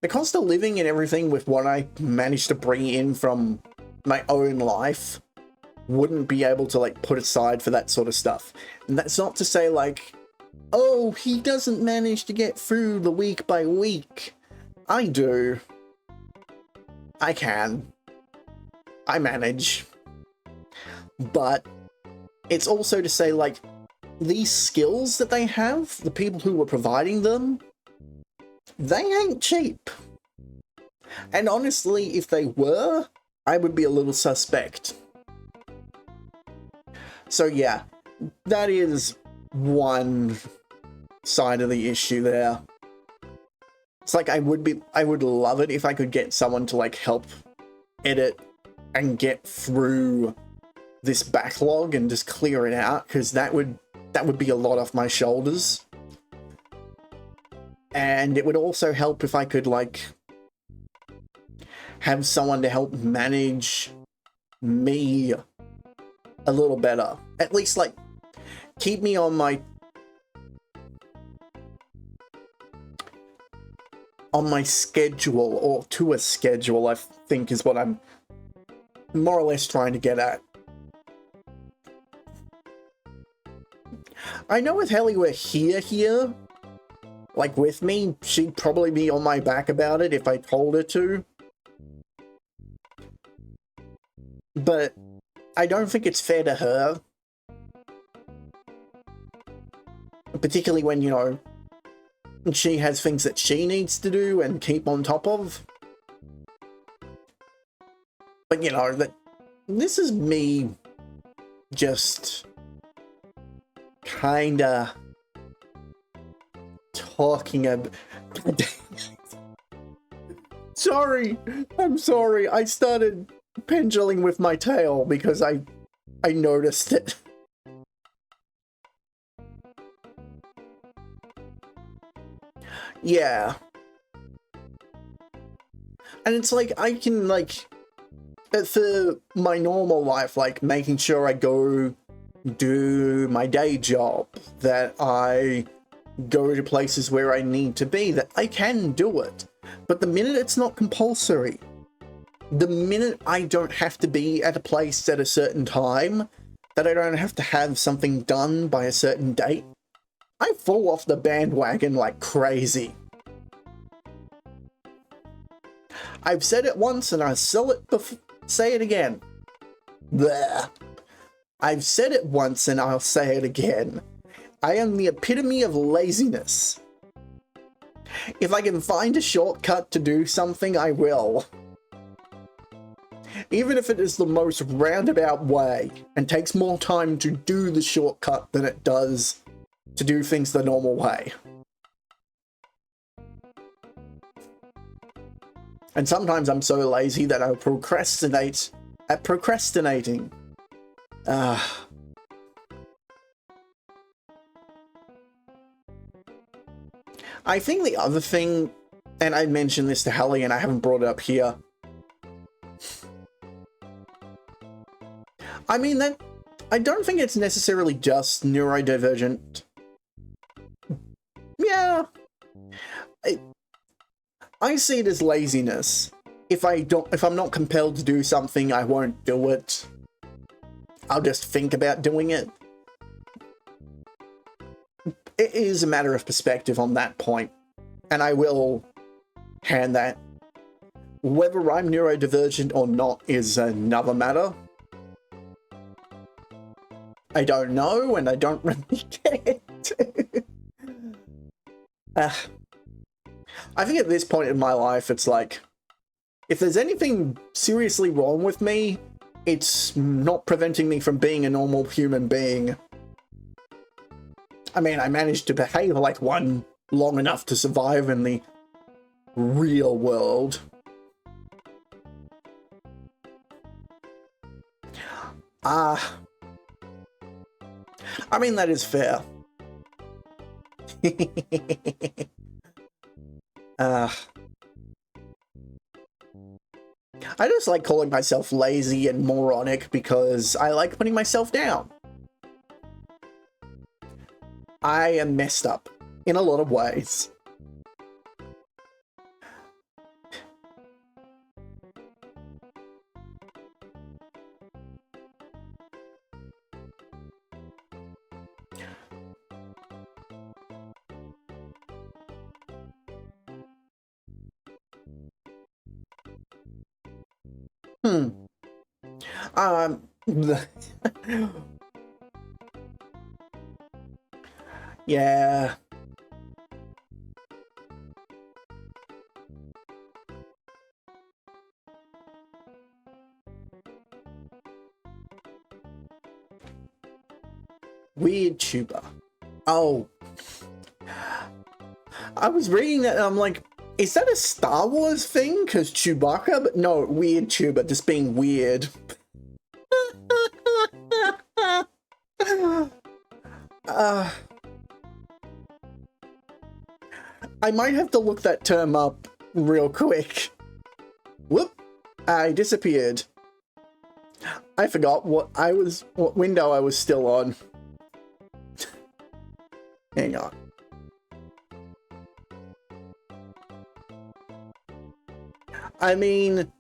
the cost of living and everything with what I managed to bring in from my own life wouldn't be able to, like, put aside for that sort of stuff. And that's not to say, like, oh, he doesn't manage to get through the week by week. I do. I can. I manage. But it's also to say, like, these skills that they have, the people who were providing them, they ain't cheap. And honestly, if they were, I would be a little suspect. So yeah, that is one side of the issue there. It's like I would love it if I could get someone to like help edit and get through this backlog and just clear it out, because that would be a lot off my shoulders. And it would also help if I could like have someone to help manage me a little better. At least like keep me on my schedule, or to a schedule, I think is what I'm more or less trying to get at. I know if Helly were here, like with me, she'd probably be on my back about it if I told her to. But I don't think it's fair to her. Particularly when, you know, she has things that she needs to do and keep on top of. But, you know, this is me just kinda talking about... Sorry, I'm sorry. I started pendulling with my tail because I noticed it. Yeah. And it's like, I can, like, for my normal life, like, making sure I go do my day job, that I go to places where I need to be, that I can do it. But the minute it's not compulsory, the minute I don't have to be at a place at a certain time, that I don't have to have something done by a certain date, I fall off the bandwagon like crazy. I've said it once and I'll say it again. Bleh. I've said it once and I'll say it again. I am the epitome of laziness. If I can find a shortcut to do something, I will. Even if it is the most roundabout way and takes more time to do the shortcut than it does to do things the normal way. And sometimes I'm so lazy that I'll procrastinate at procrastinating. I think the other thing, and I mentioned this to Hallie and I haven't brought it up here. I mean, that I don't think it's necessarily just neurodivergent. Yeah. I see it as laziness. If I'm not compelled to do something, I won't do it. I'll just think about doing it. It is a matter of perspective on that point, and I will hand that. Whether I'm neurodivergent or not is another matter. I don't know, and I don't really care. I think at this point in my life, it's like, if there's anything seriously wrong with me, it's not preventing me from being a normal human being. I mean, I managed to behave like one long enough to survive in the real world. I mean, that is fair. I just like calling myself lazy and moronic because I like putting myself down. I am messed up in a lot of ways. Yeah. Weird tuber. Oh. I was reading that and I'm like, Is that a Star Wars thing? Because Chewbacca? But no, weird tuba, just being weird. I might have to look that term up real quick. Whoop! I disappeared. I forgot what window I was still on. Hang on. I mean,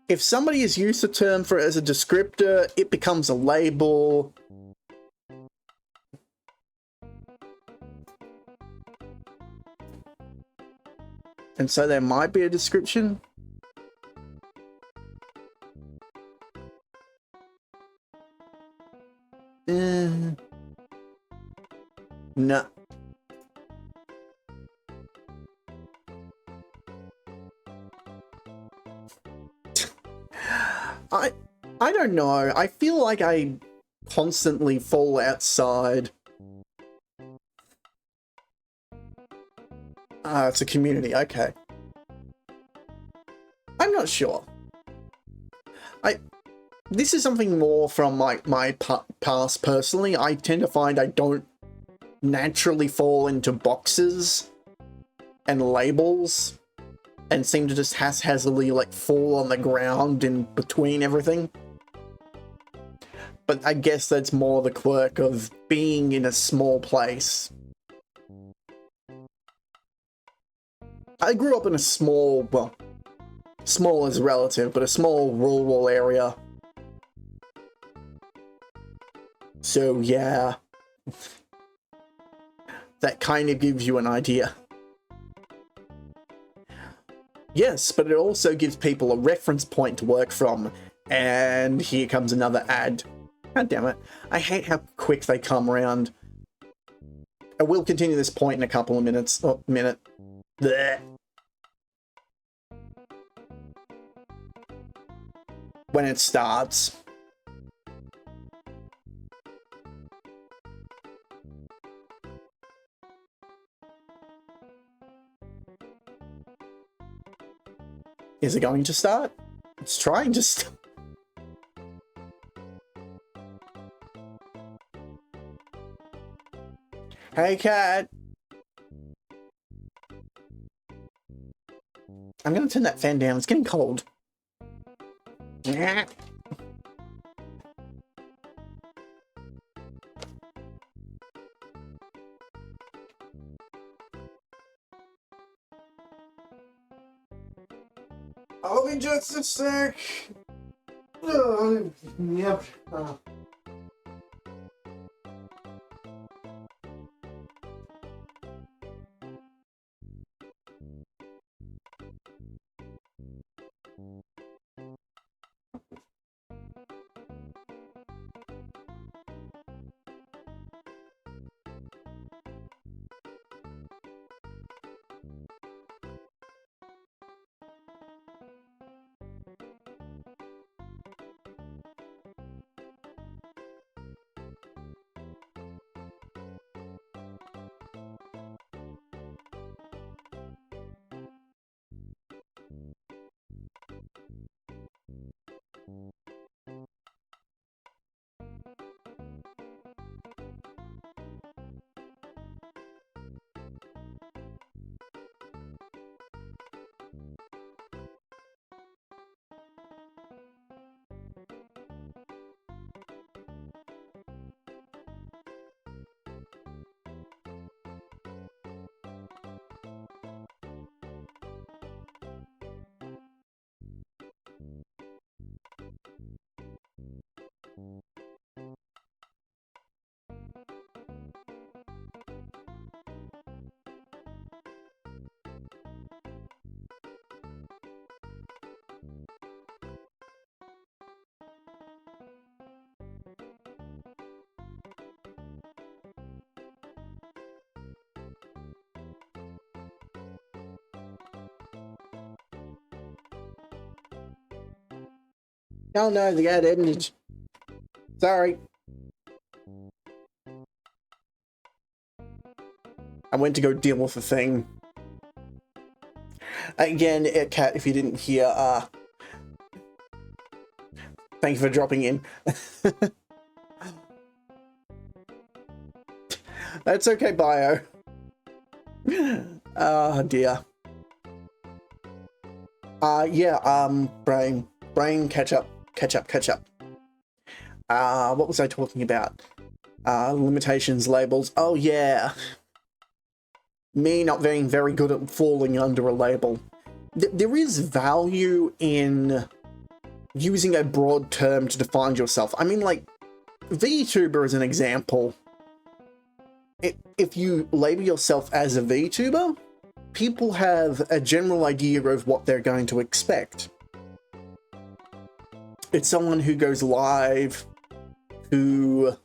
if somebody has used the term for it as a descriptor, it becomes a label. And so there might be a description. No. I don't know. I feel like I constantly fall outside. Ah, it's a community. Okay. I'm not sure. This is something more from my past personally. I tend to find I don't naturally fall into boxes and labels and seem to just haphazardly like fall on the ground in between everything. But I guess that's more the quirk of being in a small place. I grew up in a small, well, small is relative, but a small rural area. So yeah, that kind of gives you an idea. Yes, but it also gives people a reference point to work from. And here comes another ad. God damn it. I hate how quick they come around. I will continue this point in a couple of minutes. Oh, minute. Blech. When it starts. Is it going to start? It's trying to start. Hey, cat. I'm gonna turn that fan down. It's getting cold. I'll be just a sec. Yep. Oh no, the ad ended. Sorry. I went to go deal with the thing. Again, Cat, if you didn't hear, thank you for dropping in. That's okay, Bio. Oh, dear. Brain, catch up. What was I talking about? Limitations, labels. Oh, yeah. Me not being very good at falling under a label. There is value in using a broad term to define yourself. I mean, like, VTuber is an example. If you label yourself as a VTuber, people have a general idea of what they're going to expect. It's someone who goes live, who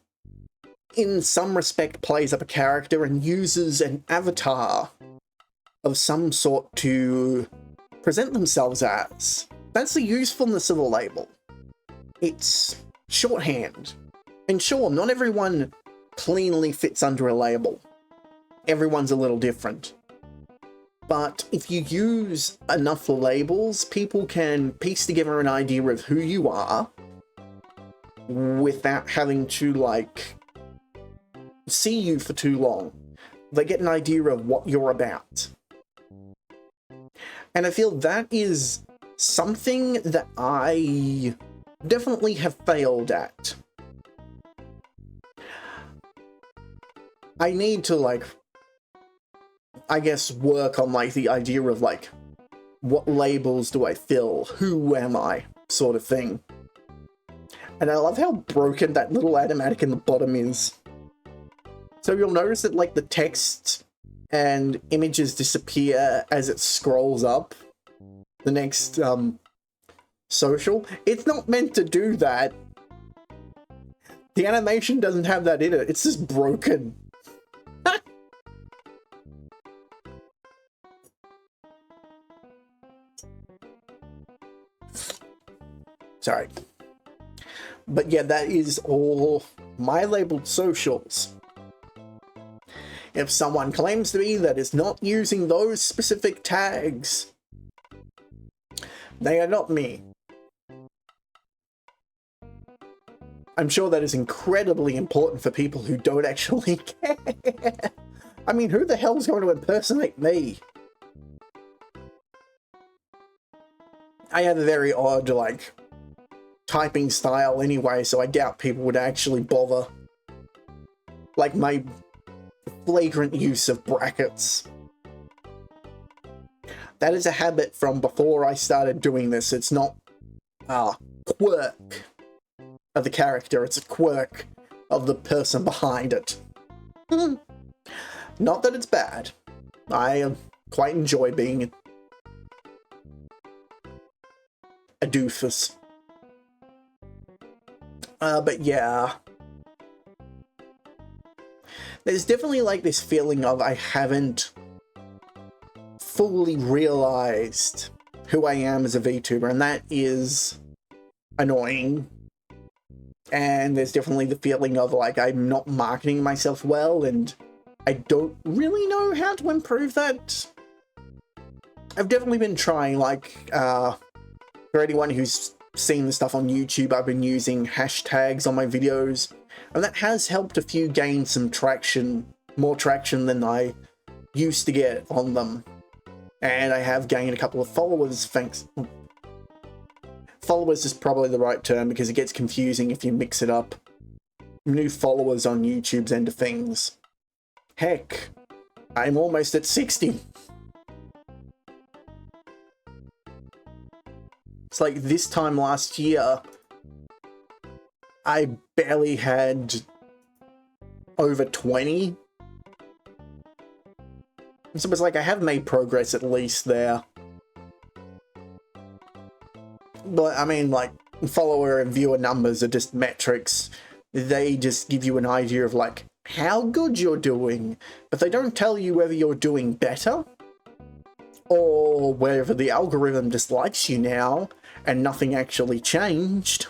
in some respect plays up a character and uses an avatar of some sort to present themselves as. That's the usefulness of a label. It's shorthand. And sure, not everyone cleanly fits under a label. Everyone's a little different. But if you use enough labels, people can piece together an idea of who you are without having to, like, see you for too long. They get an idea of what you're about. And I feel that is something that I definitely have failed at. I need to, like, I guess work on, like, the idea of, like, what labels do I fill? Who am I? Sort of thing. And I love how broken that little animatic in the bottom is. So you'll notice that, like, the text and images disappear as it scrolls up the next, social. It's not meant to do that. The animation doesn't have that in it. It's just broken. Sorry. But yeah, that is all my labeled socials. If someone claims to be that is not using those specific tags, they are not me. I'm sure that is incredibly important for people who don't actually care. I mean, who the hell is going to impersonate me? I have a very odd, like, typing style anyway, so I doubt people would actually bother. Like, my flagrant use of brackets. That is a habit from before I started doing this. It's not a quirk of the character, it's a quirk of the person behind it. Not that it's bad. I quite enjoy being a doofus. But yeah. There's definitely, like, this feeling of I haven't fully realized who I am as a VTuber, and that is annoying. And there's definitely the feeling of, like, I'm not marketing myself well, and I don't really know how to improve that. I've definitely been trying, like, for anyone who's seen the stuff on YouTube, I've been using hashtags on my videos, and that has helped a few gain some traction, more traction than I used to get on them. And I have gained a couple of followers, thanks. Followers is probably the right term because it gets confusing if you mix it up. New followers on YouTube's end of things. Heck, I'm almost at 60. It's like this time last year, I barely had over 20. So it's like I have made progress at least there. But I mean, like, follower and viewer numbers are just metrics. They just give you an idea of, like, how good you're doing, but they don't tell you whether you're doing better or whether the algorithm just likes you now and nothing actually changed.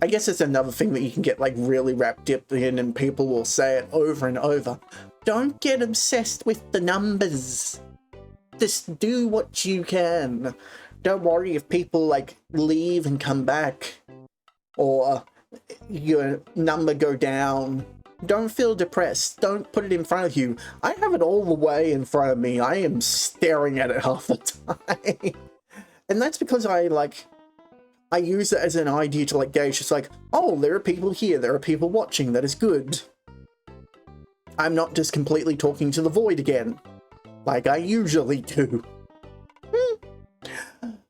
I guess it's another thing that you can get like really wrapped up in, and people will say it over and over. Don't get obsessed with the numbers. Just do what you can. Don't worry if people like leave and come back, or your number go down. Don't feel depressed. Don't put it in front of you. I have it all the way in front of me. I am staring at it half the time. And that's because I use it as an idea to like gauge. It's like, oh, there are people here. There are people watching. That is good. I'm not just completely talking to the void again, like I usually do.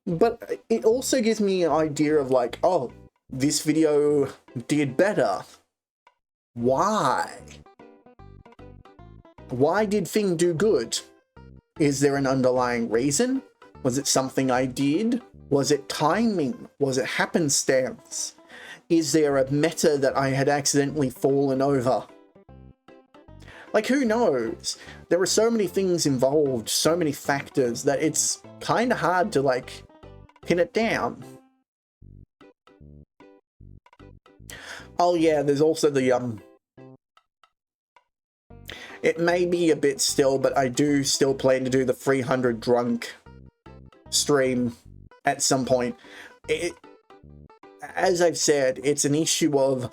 But it also gives me an idea of like, oh, this video did better. Why? Why did thing do good? Is there an underlying reason? Was it something I did? Was it timing? Was it happenstance? Is there a meta that I had accidentally fallen over? Like, who knows? There are so many things involved, so many factors, that it's kind of hard to like pin it down. Oh yeah, there's also the it may be a bit still, but I do still plan to do the 300 drunk stream at some point. As I've said, it's an issue of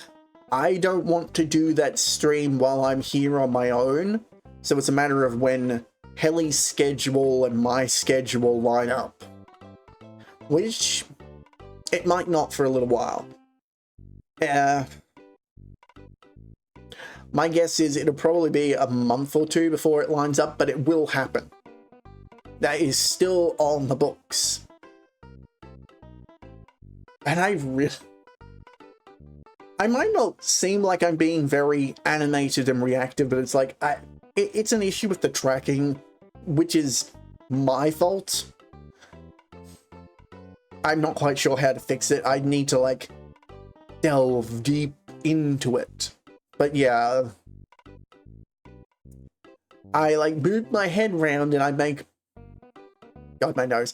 I don't want to do that stream while I'm here on my own, so it's a matter of when Helly's schedule and my schedule line up, which it might not for a little while. My guess is it'll probably be a month or two before it lines up, but it will happen. That is still on the books. And I might not seem like I'm being very animated and reactive, but it's like, it's an issue with the tracking, which is my fault. I'm not quite sure how to fix it. I need to like delve deep into it. But yeah, I like move my head round and I make, God, my nose.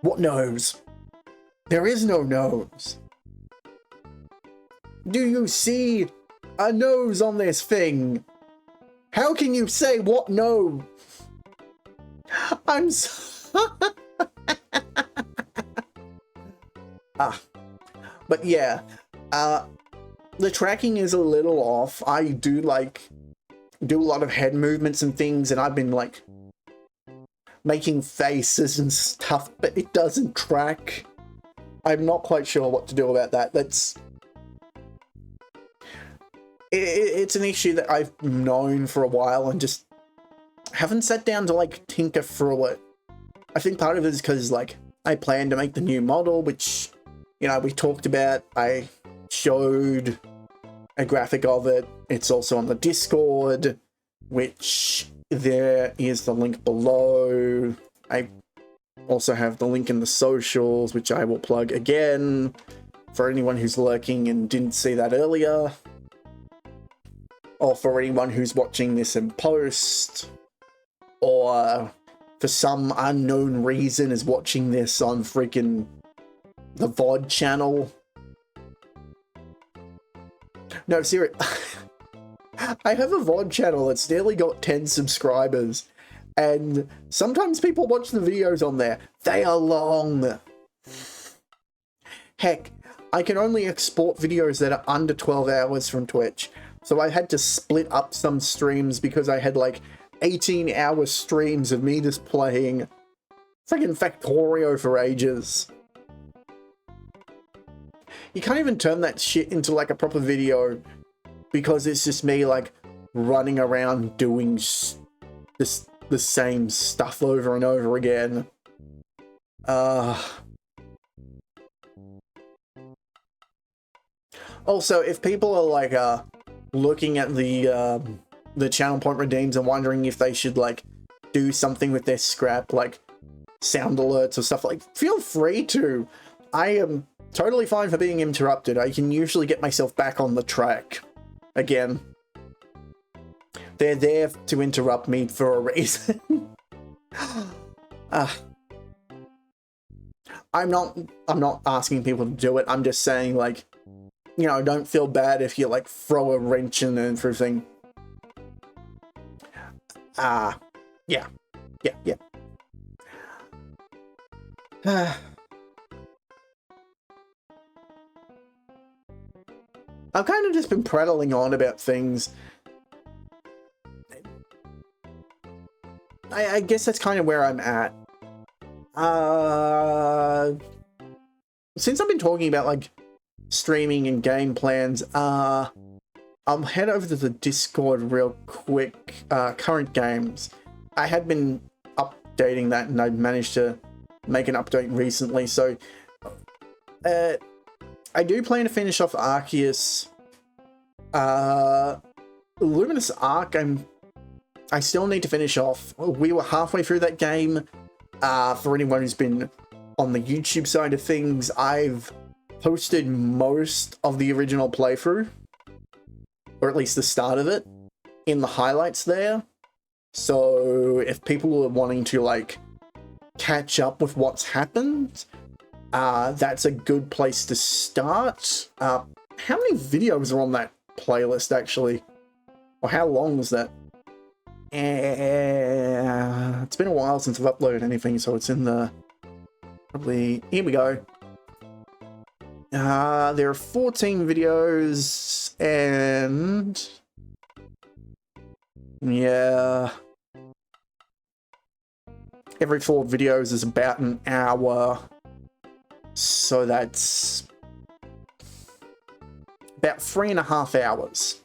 What nose? There is no nose. Do you see a nose on this thing? How can you say what nose? I'm so but yeah, the tracking is a little off. I do like do a lot of head movements and things, and I've been like making faces and stuff, but it doesn't track. I'm not quite sure what to do about that. It's an issue that I've known for a while and just haven't sat down to like tinker through it. I think part of it is because like I plan to make the new model, which, you know, we talked about. I showed a graphic of it. It's also on the Discord, which there is the link below. I also have the link in the socials, which I will plug again for anyone who's lurking and didn't see that earlier, or for anyone who's watching this in post, or for some unknown reason is watching this on freaking the VOD channel. No, seriously. I have a VOD channel that's nearly got 10 subscribers, and sometimes people watch the videos on there. They are long. Heck, I can only export videos that are under 12 hours from Twitch, so I had to split up some streams because I had like 18-hour streams of me just playing friggin' Factorio for ages. You can't even turn that shit into like a proper video because it's just me like running around doing the same stuff over and over again. Also, if people are like looking at the channel point redeems and wondering if they should like do something with their scrap, like sound alerts or stuff, like, feel free to. I am totally fine for being interrupted. I can usually get myself back on the track again. They're there to interrupt me for a reason. I'm not asking people to do it. I'm just saying, like, you know, don't feel bad if you, like, throw a wrench in and everything. Yeah. I've kind of just been prattling on about things. I guess that's kind of where I'm at. Since I've been talking about, like, streaming and game plans, I'll head over to the Discord real quick. Current games. I had been updating that, and I managed to make an update recently, so I do plan to finish off Arceus. Luminous Arc, I still need to finish off. We were halfway through that game. For anyone who's been on the YouTube side of things, I've posted most of the original playthrough, or at least the start of it, in the highlights there. So if people are wanting to, like, catch up with what's happened, that's a good place to start. How many videos are on that playlist, actually? Or how long was that? It's been a while since I've uploaded anything, so it's in the... Probably... Here we go. There are 14 videos, and... yeah... Every 4 videos is about an hour, so that's... about 3.5 hours.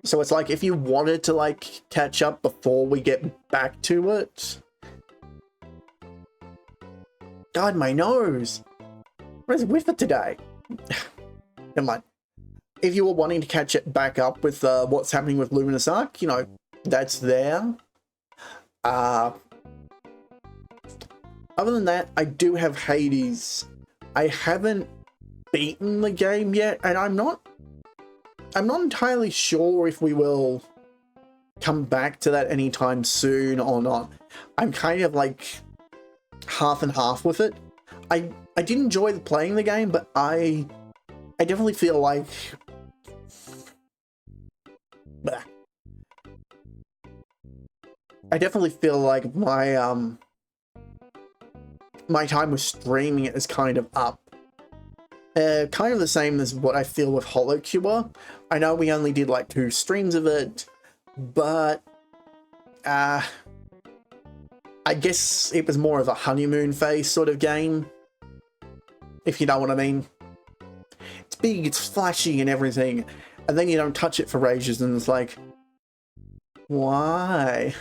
So it's like, if you wanted to, like, catch up before we get back to it... God, my nose! What is with it today? Never mind. If you were wanting to catch it back up with what's happening with Luminous Arc, you know, that's there. Other than that, I do have Hades. I haven't beaten the game yet, and I'm not entirely sure if we will come back to that anytime soon or not. I'm kind of like half and half with it. I did enjoy playing the game, but I definitely feel like... Bah. I definitely feel like my my time with streaming it is kind of up. Kind of the same as what I feel with Holocure. I know we only did like 2 streams of it, but I guess it was more of a honeymoon phase sort of game, if you know what I mean. It's big, it's flashy and everything, and then you don't touch it for ages and it's like, why?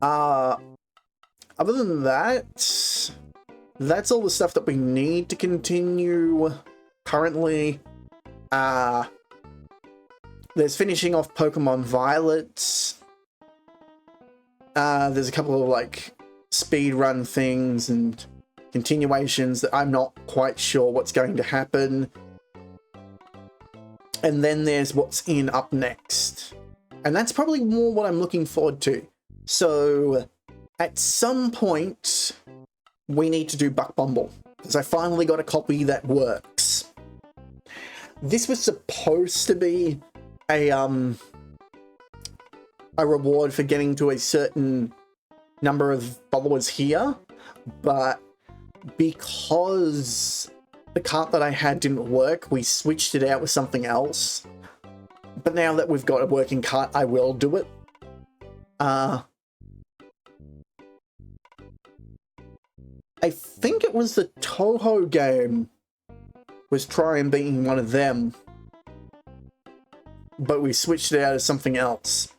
Other than that, that's all the stuff that we need to continue currently. There's finishing off Pokemon Violet. There's a couple of, like, speedrun things and continuations that I'm not quite sure what's going to happen. And then there's what's in up next. And that's probably more what I'm looking forward to. So, at some point, we need to do Buck Bumble, because I finally got a copy that works. This was supposed to be a reward for getting to a certain number of followers here, but because the cart that I had didn't work, we switched it out with something else. But now that we've got a working cart, I will do it. I think it was the Toho game was trying being one of them, but we switched it out as something else.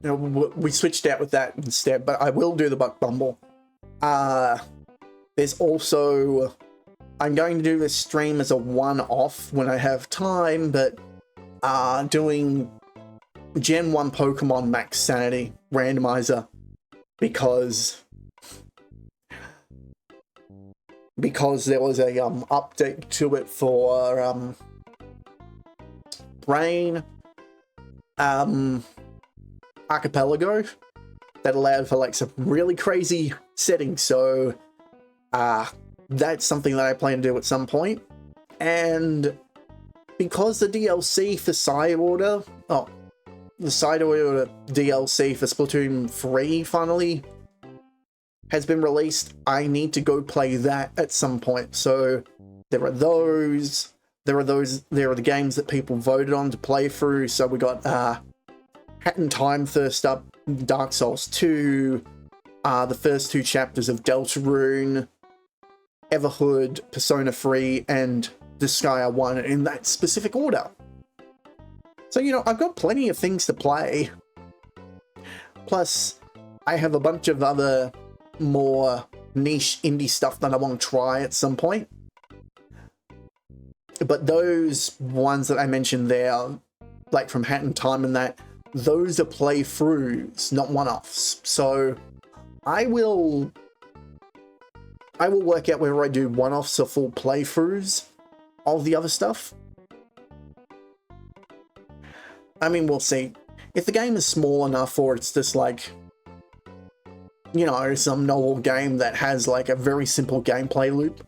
You know, we switched out with that instead, but I will do the Buck Bumble. There's also... I'm going to do this stream as a one-off when I have time, but doing Gen 1 Pokemon Max Sanity Randomizer, because there was a update to it for Brain. archipelago that allowed for like some really crazy settings. So that's something that I plan to do at some point. And because the DLC for Side Order, the Side Order DLC for Splatoon 3 finally has been released, I need to go play that at some point. So there are those. There are the games that people voted on to play through. So we got Hat in Time first up, Dark Souls 2, the first 2 chapters of Deltarune, Everhood, Persona 3, and Disgaea 1 in that specific order. So, you know, I've got plenty of things to play. Plus, I have a bunch of other more niche indie stuff that I want to try at some point. But those ones that I mentioned there, like from Hat in Time and that, those are playthroughs, not one-offs. So I will work out whether I do one-offs or full playthroughs of the other stuff. I mean, we'll see. If the game is small enough or it's just like, you know, some novel game that has like a very simple gameplay loop,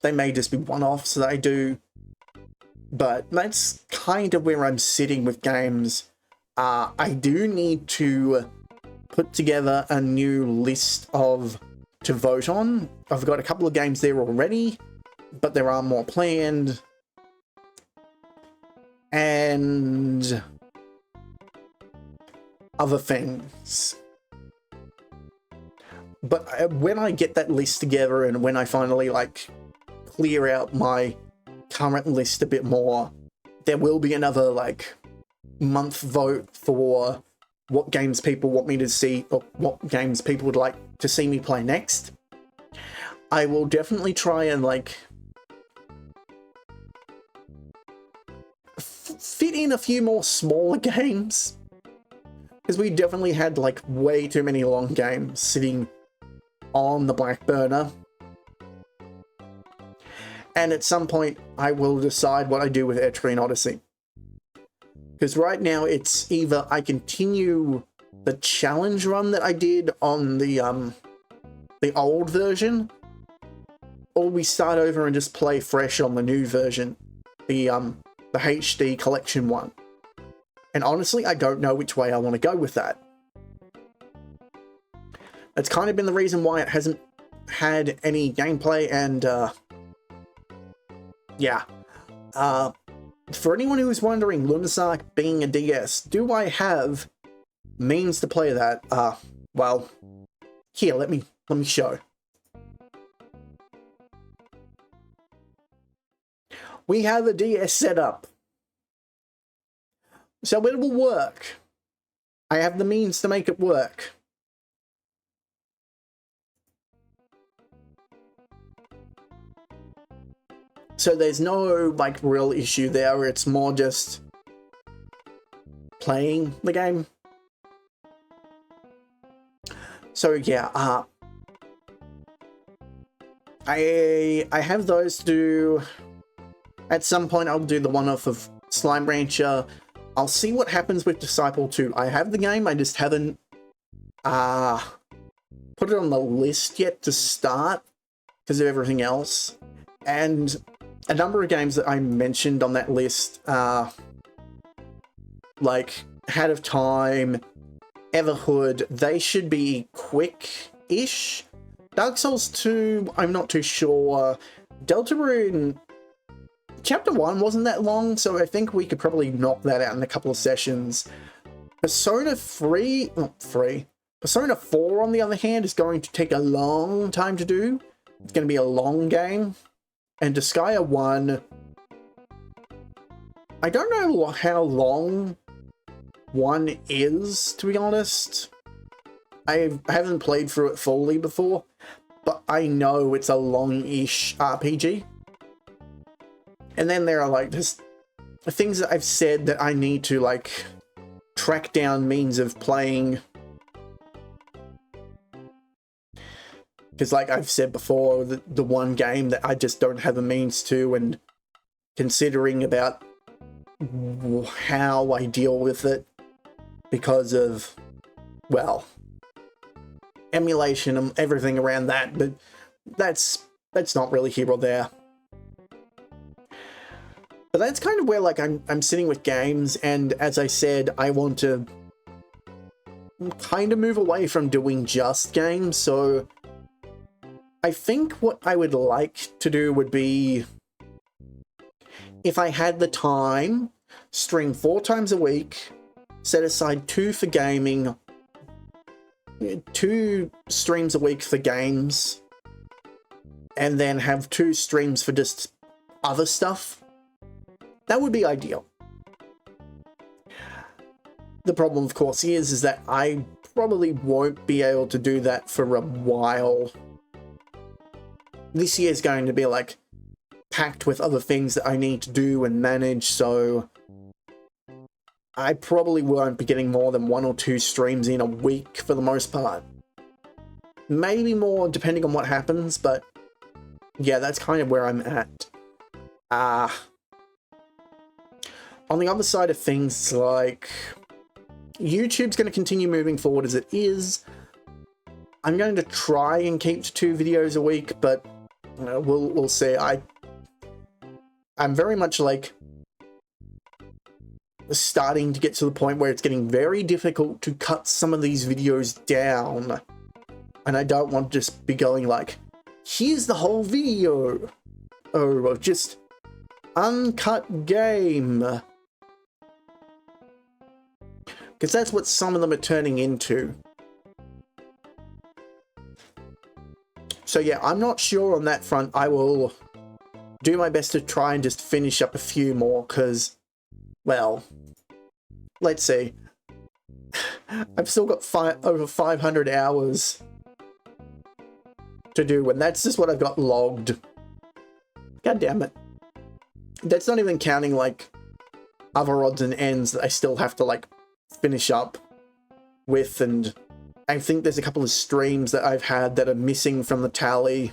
they may just be one-offs that I do. But that's kind of where I'm sitting with games. I do need to put together a new list to vote on. I've got a couple of games there already, but there are more planned. And other things. But when I get that list together and when I finally like clear out my current list a bit more, there will be another like month vote for what games people want me to see or what games people would like to see me play next. I will definitely try and like fit in a few more smaller games, because we definitely had like way too many long games sitting on the back burner. And at some point, I will decide what I do with Etrian Odyssey. Because right now, it's either I continue the challenge run that I did on the old version, or we start over and just play fresh on the new version, the HD collection one. And honestly, I don't know which way I want to go with that. That's kind of been the reason why it hasn't had any gameplay, and yeah. For anyone who is wondering, Lunasark being a DS, do I have means to play that? Well, here, let me show. We have a DS set up. So it will work. I have the means to make it work. So there's no like real issue there. It's more just playing the game. So yeah, I have those to do. At some point I'll do the one-off of Slime Rancher. I'll see what happens with Disciple 2. I have the game, I just haven't put it on the list yet to start because of everything else. And a number of games that I mentioned on that list, like Hat of Time, Everhood, they should be quick-ish. Dark Souls 2, I'm not too sure. Deltarune, Chapter 1 wasn't that long, so I think we could probably knock that out in a couple of sessions. Persona 4, on the other hand, is going to take a long time to do. It's going to be a long game. And Disgaea 1, I don't know how long 1 is, to be honest. I haven't played through it fully before, but I know it's a long-ish RPG. And then there are like just things that I've said that I need to like track down means of playing. Because like I've said before, the one game that I just don't have a means to, and considering about how I deal with it because of well, emulation and everything around that, but that's not really here or there. But that's kind of where, like, I'm sitting with games, and as I said, I want to kind of move away from doing just games, so I think what I would like to do would be, if I had the time, stream 4 times a week, set aside 2 for gaming, 2 streams a week for games, and then have 2 streams for just other stuff. That would be ideal. The problem, of course, is that I probably won't be able to do that for a while. This year's going to be, like, packed with other things that I need to do and manage, so I probably won't be getting more than 1 or 2 streams in a week for the most part. Maybe more, depending on what happens, but yeah, that's kind of where I'm at. On the other side of things, like, YouTube's going to continue moving forward as it is. I'm going to try and keep to 2 videos a week, but we'll see. I'm very much, like, starting to get to the point where it's getting very difficult to cut some of these videos down. And I don't want to just be going like, here's the whole video, or just uncut game. Because that's what some of them are turning into. So yeah, I'm not sure on that front. I will do my best to try and just finish up a few more, because, well, let's see. I've still got over 500 hours to do, and that's just what I've got logged. God damn it. That's not even counting, like, other odds and ends that I still have to, like, finish up with, and I think there's a couple of streams that I've had that are missing from the tally,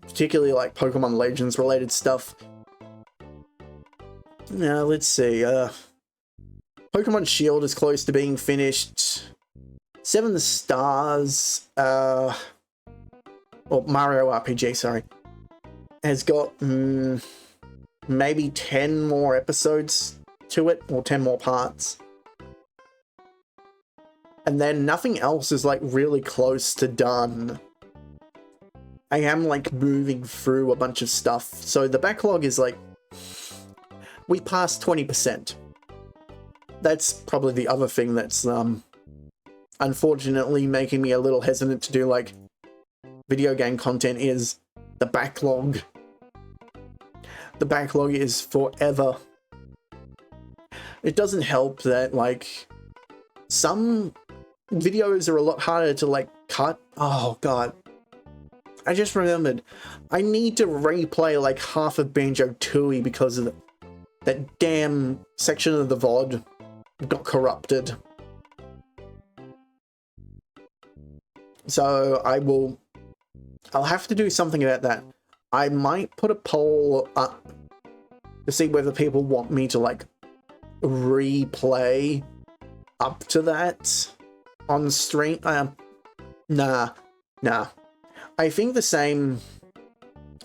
particularly like Pokemon Legends related stuff. Now, let's see, Pokemon Shield is close to being finished. 7 Stars, or Mario RPG, sorry, has got maybe 10 more episodes to it, or 10 more parts. And then nothing else is, like, really close to done. I am, like, moving through a bunch of stuff, so the backlog is, like, we passed 20%. That's probably the other thing that's, unfortunately making me a little hesitant to do, like, video game content, is the backlog. The backlog is forever. It doesn't help that, like, some videos are a lot harder to, like, cut. Oh, God. I just remembered. I need to replay, like, half of Banjo-Tooie because of that damn section of the VOD got corrupted. So I'll have to do something about that. I might put a poll up to see whether people want me to, like, replay up to that on stream. Nah. I think the same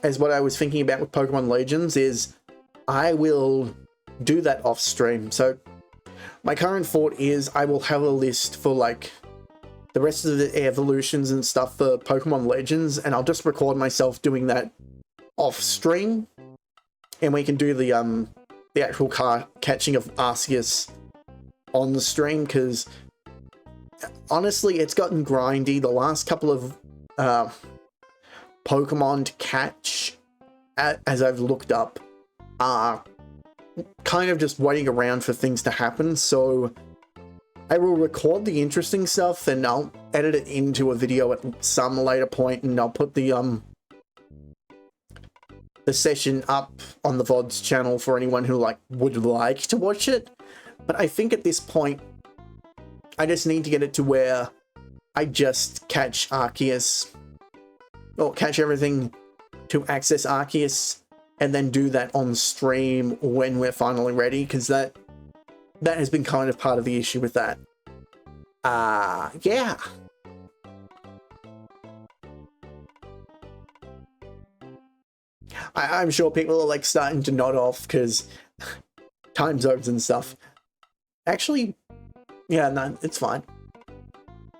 as what I was thinking about with Pokemon Legends is I will do that off stream. So my current thought is I will have a list for, like, the rest of the evolutions and stuff for Pokemon Legends, and I'll just record myself doing that off stream, and we can do the actual catching of Arceus on the stream, because honestly, it's gotten grindy. The last couple of Pokemon to catch, as I've looked up, are kind of just waiting around for things to happen, so I will record the interesting stuff and I'll edit it into a video at some later point, and I'll put the session up on the VODs channel for anyone who, like, would like to watch it. But I think at this point, I just need to get it to where I just catch Arceus, or catch everything to access Arceus, and then do that on stream when we're finally ready, because that has been kind of part of the issue with that. Yeah. I'm sure people are like starting to nod off because time zones and stuff. Actually, yeah, no, it's fine.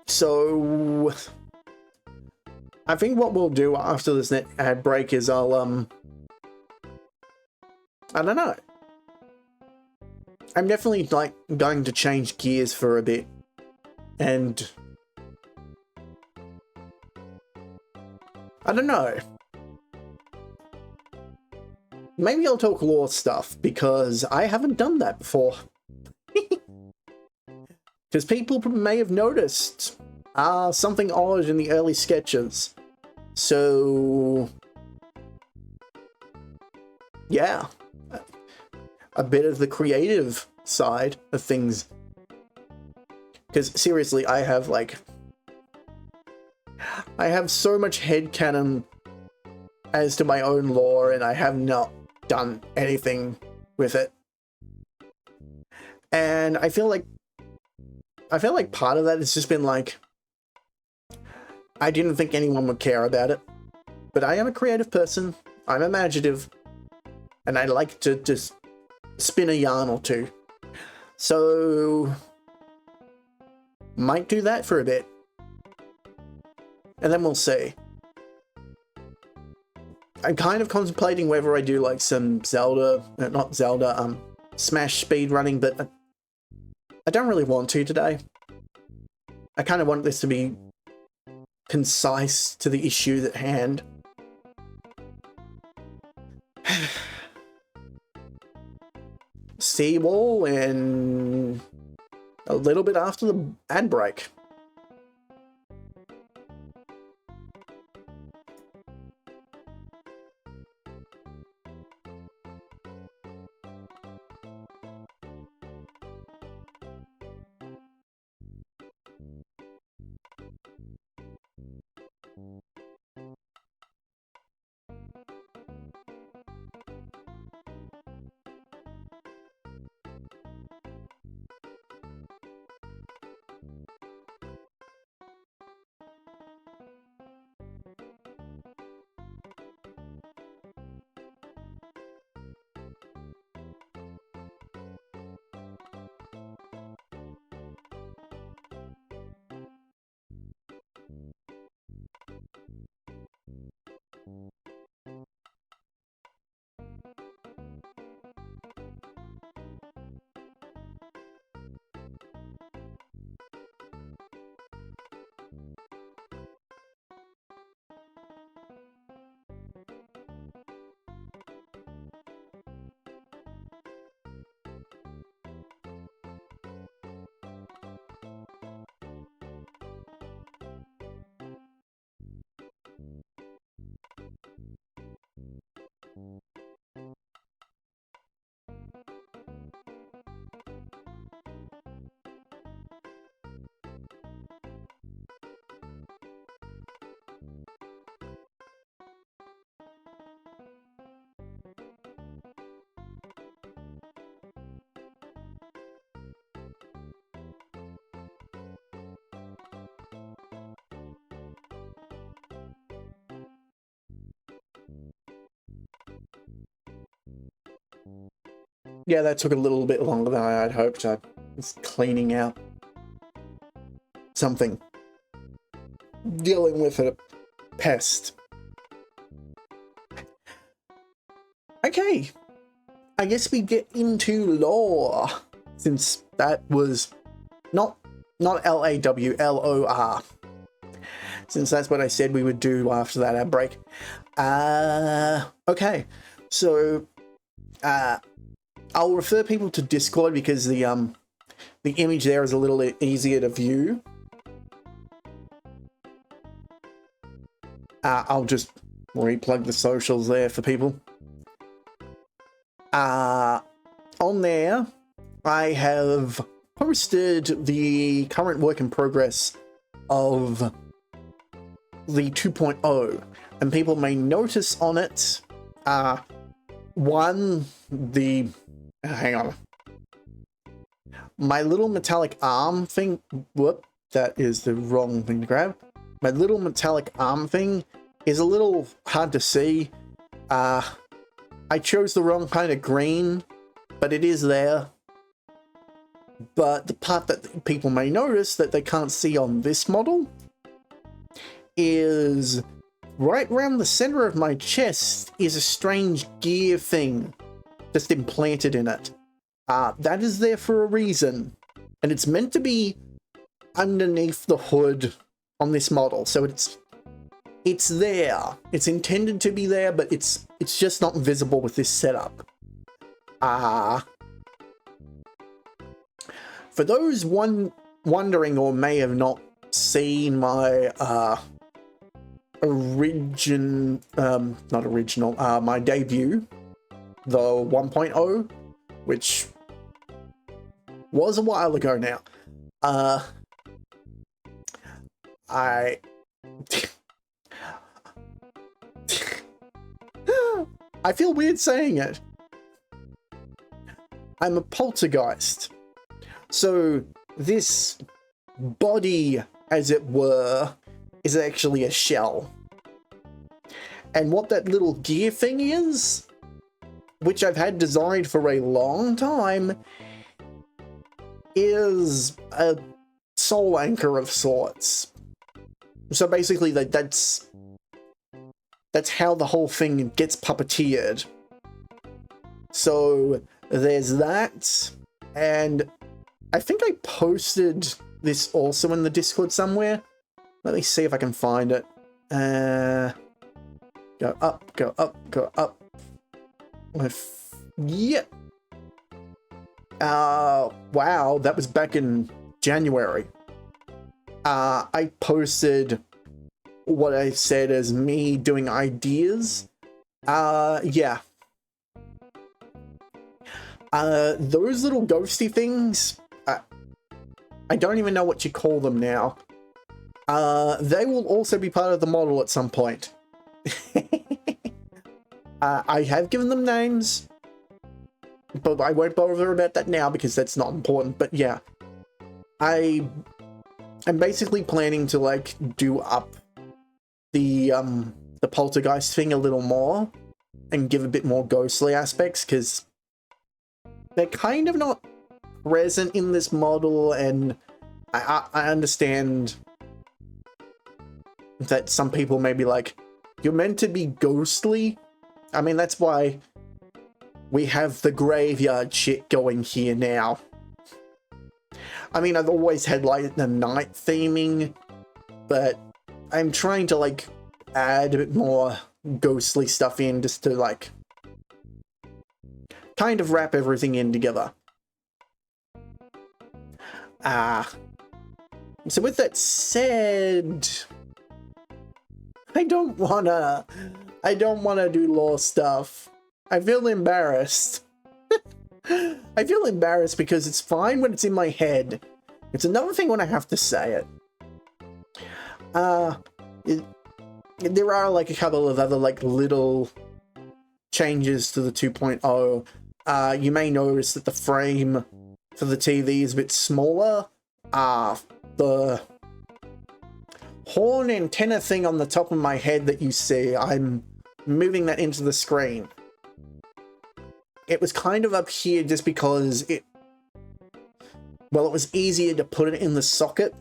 So I think what we'll do after this ad break is I'll I don't know. I'm definitely like going to change gears for a bit, and I don't know. Maybe I'll talk lore stuff because I haven't done that before. Because people may have noticed something odd in the early sketches. So yeah, a bit of the creative side of things. Because seriously, I have so much headcanon as to my own lore, and I have not done anything with it. And I feel like part of that has just been like, I didn't think anyone would care about it. But I am a creative person, I'm imaginative, and I like to just spin a yarn or two. So might do that for a bit. And then we'll see. I'm kind of contemplating whether I do like some Smash speed running, but I don't really want to today. I kind of want this to be concise to the issue at hand. See you all in a little bit after the ad break. Yeah, that took a little bit longer than I had hoped. I was cleaning out something. Dealing with a pest. Okay. I guess we get into lore, since that was not L-A-W, L-O-R. Since that's what I said we would do after that ad break. Okay. So, I'll refer people to Discord because the image there is a little easier to view. I'll just replug the socials there for people. On there, I have posted the current work in progress of the 2.0, and people may notice on it, hang on, my little metallic arm thing, that is the wrong thing to grab. My little metallic arm thing is a little hard to see. I chose the wrong kind of green, but it is there. But the part that people may notice that they can't see on this model is right around the center of my chest is a strange gear thing just implanted in it. That is there for a reason, and it's meant to be underneath the hood on this model, so it's there. It's intended to be there, but it's just not visible with this setup. For those wondering or may have not seen my my debut, the 1.0, which was a while ago now. I feel weird saying it. I'm a poltergeist. So this body, as it were, is actually a shell. And what that little gear thing is, which I've had designed for a long time, is a soul anchor of sorts. So basically that's how the whole thing gets puppeteered. So there's that, and I think I posted this also in the Discord somewhere. Let me see if I can find it. Go up, go up, go up. Yeah. Wow, that was back in January. I posted what I said as me doing ideas. Yeah. Those little ghosty things, I don't even know what you call them now. They will also be part of the model at some point. I have given them names, but I won't bother about that now because that's not important. But yeah, I'm basically planning to like do up the poltergeist thing a little more and give a bit more ghostly aspects, because they're kind of not present in this model, and I understand that some people may be like, you're meant to be ghostly. I mean, that's why we have the graveyard shit going here now. I mean, I've always had like the night theming, but I'm trying to like add a bit more ghostly stuff in just to like kind of wrap everything in together. So with that said, I don't wanna do lore stuff. I feel embarrassed. I feel embarrassed because it's fine when it's in my head. It's another thing when I have to say it. There are like a couple of other like little changes to the 2.0. You may notice that the frame for the TV is a bit smaller. The horn antenna thing on the top of my head that you see, I'm moving that into the screen. It was kind of up here just because it was easier to put it in the socket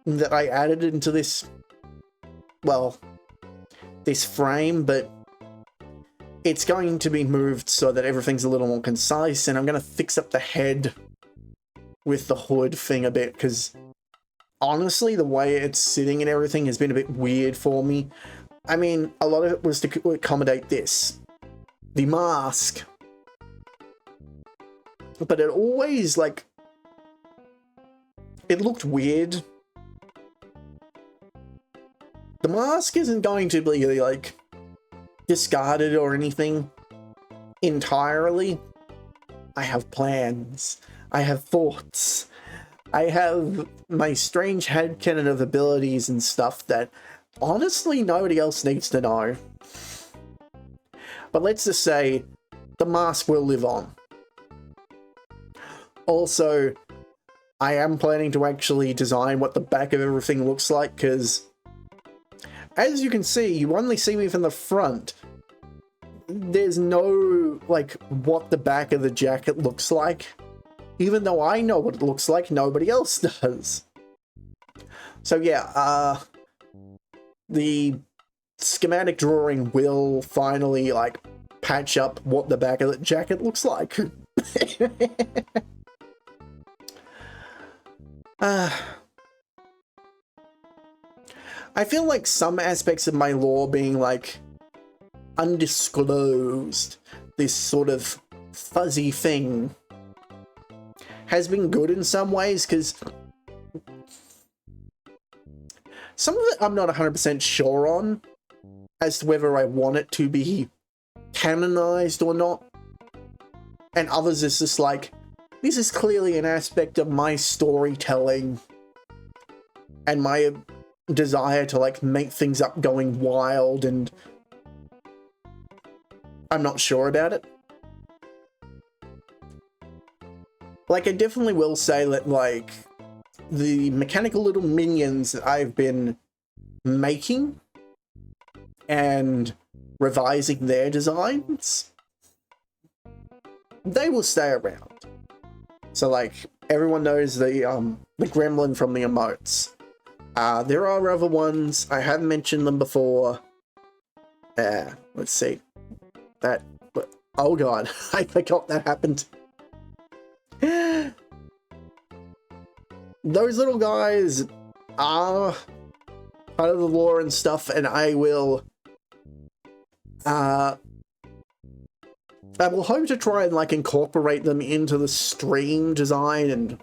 that I added into this, this frame, but it's going to be moved so that everything's a little more concise, and I'm going to fix up the head with the hood thing a bit, because honestly, the way it's sitting and everything has been a bit weird for me. I mean, a lot of it was to accommodate this. The mask. But it always, like, it looked weird. The mask isn't going to be, like, discarded or anything entirely. I have plans. I have thoughts. I have my strange headcanon of abilities and stuff that honestly nobody else needs to know. But let's just say the mask will live on. Also, I am planning to actually design what the back of everything looks like, because as you can see, you only see me from the front. There's no, like, what the back of the jacket looks like. Even though I know what it looks like, nobody else does. So yeah, the schematic drawing will finally, like, patch up what the back of the jacket looks like. I feel like some aspects of my lore being, like, undisclosed, this sort of fuzzy thing, has been good in some ways, because some of it I'm not 100% sure on, as to whether I want it to be canonized or not, and others is just like, this is clearly an aspect of my storytelling, and my desire to, like, make things up going wild, and I'm not sure about it. Like, I definitely will say that, like, the mechanical little minions that I've been making and revising their designs, they will stay around. So, like, everyone knows the gremlin from the emotes. There are other ones. I have mentioned them before. Let's see. Oh god, I forgot that happened. Those little guys are part of the lore and stuff, and I will hope to try and, like, incorporate them into the stream design and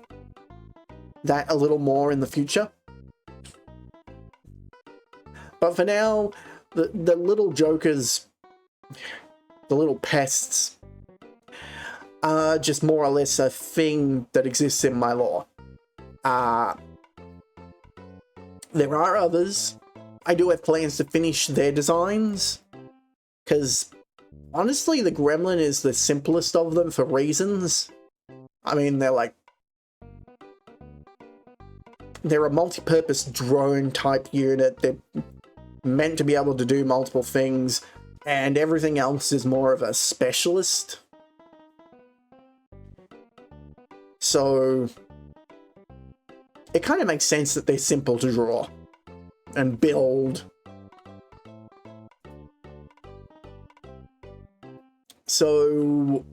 that a little more in the future. But for now, the little jokers, the little pests, are just more or less a thing that exists in my lore. There are others. I do have plans to finish their designs, because honestly, the gremlin is the simplest of them for reasons. I mean, they're a multi-purpose drone type unit. They're meant to be able to do multiple things, and everything else is more of a specialist. So it kind of makes sense that they're simple to draw and build. So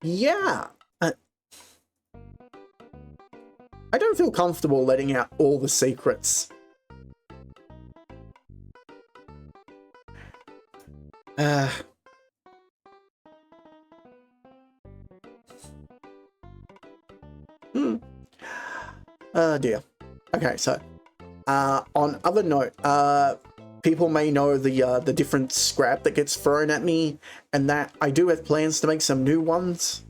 yeah, I don't feel comfortable letting out all the secrets. Dear. Okay, so on other note, people may know the different scrap that gets thrown at me, and that I do have plans to make some new ones.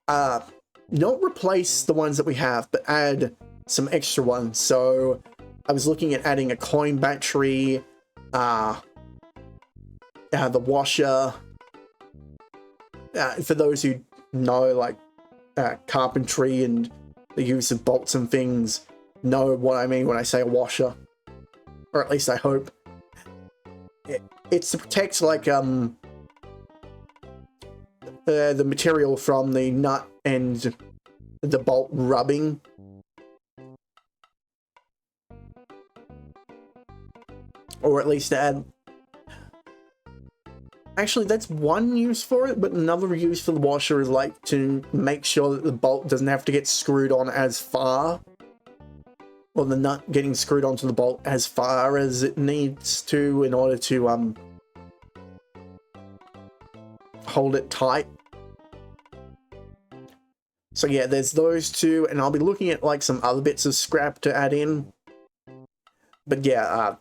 Not replace the ones that we have, but add some extra ones. So I was looking at adding a coin battery, the washer. For those who know, like, carpentry and the use of bolts and things, know what I mean when I say a washer. Or at least I hope. It's to protect, like, the material from the nut and the bolt rubbing. Or at least add... Actually, that's one use for it, but another use for the washer is, like, to make sure that the bolt doesn't have to get screwed on as far. Or the nut getting screwed onto the bolt as far as it needs to in order to, hold it tight. So yeah, there's those two, and I'll be looking at, like, some other bits of scrap to add in. But yeah,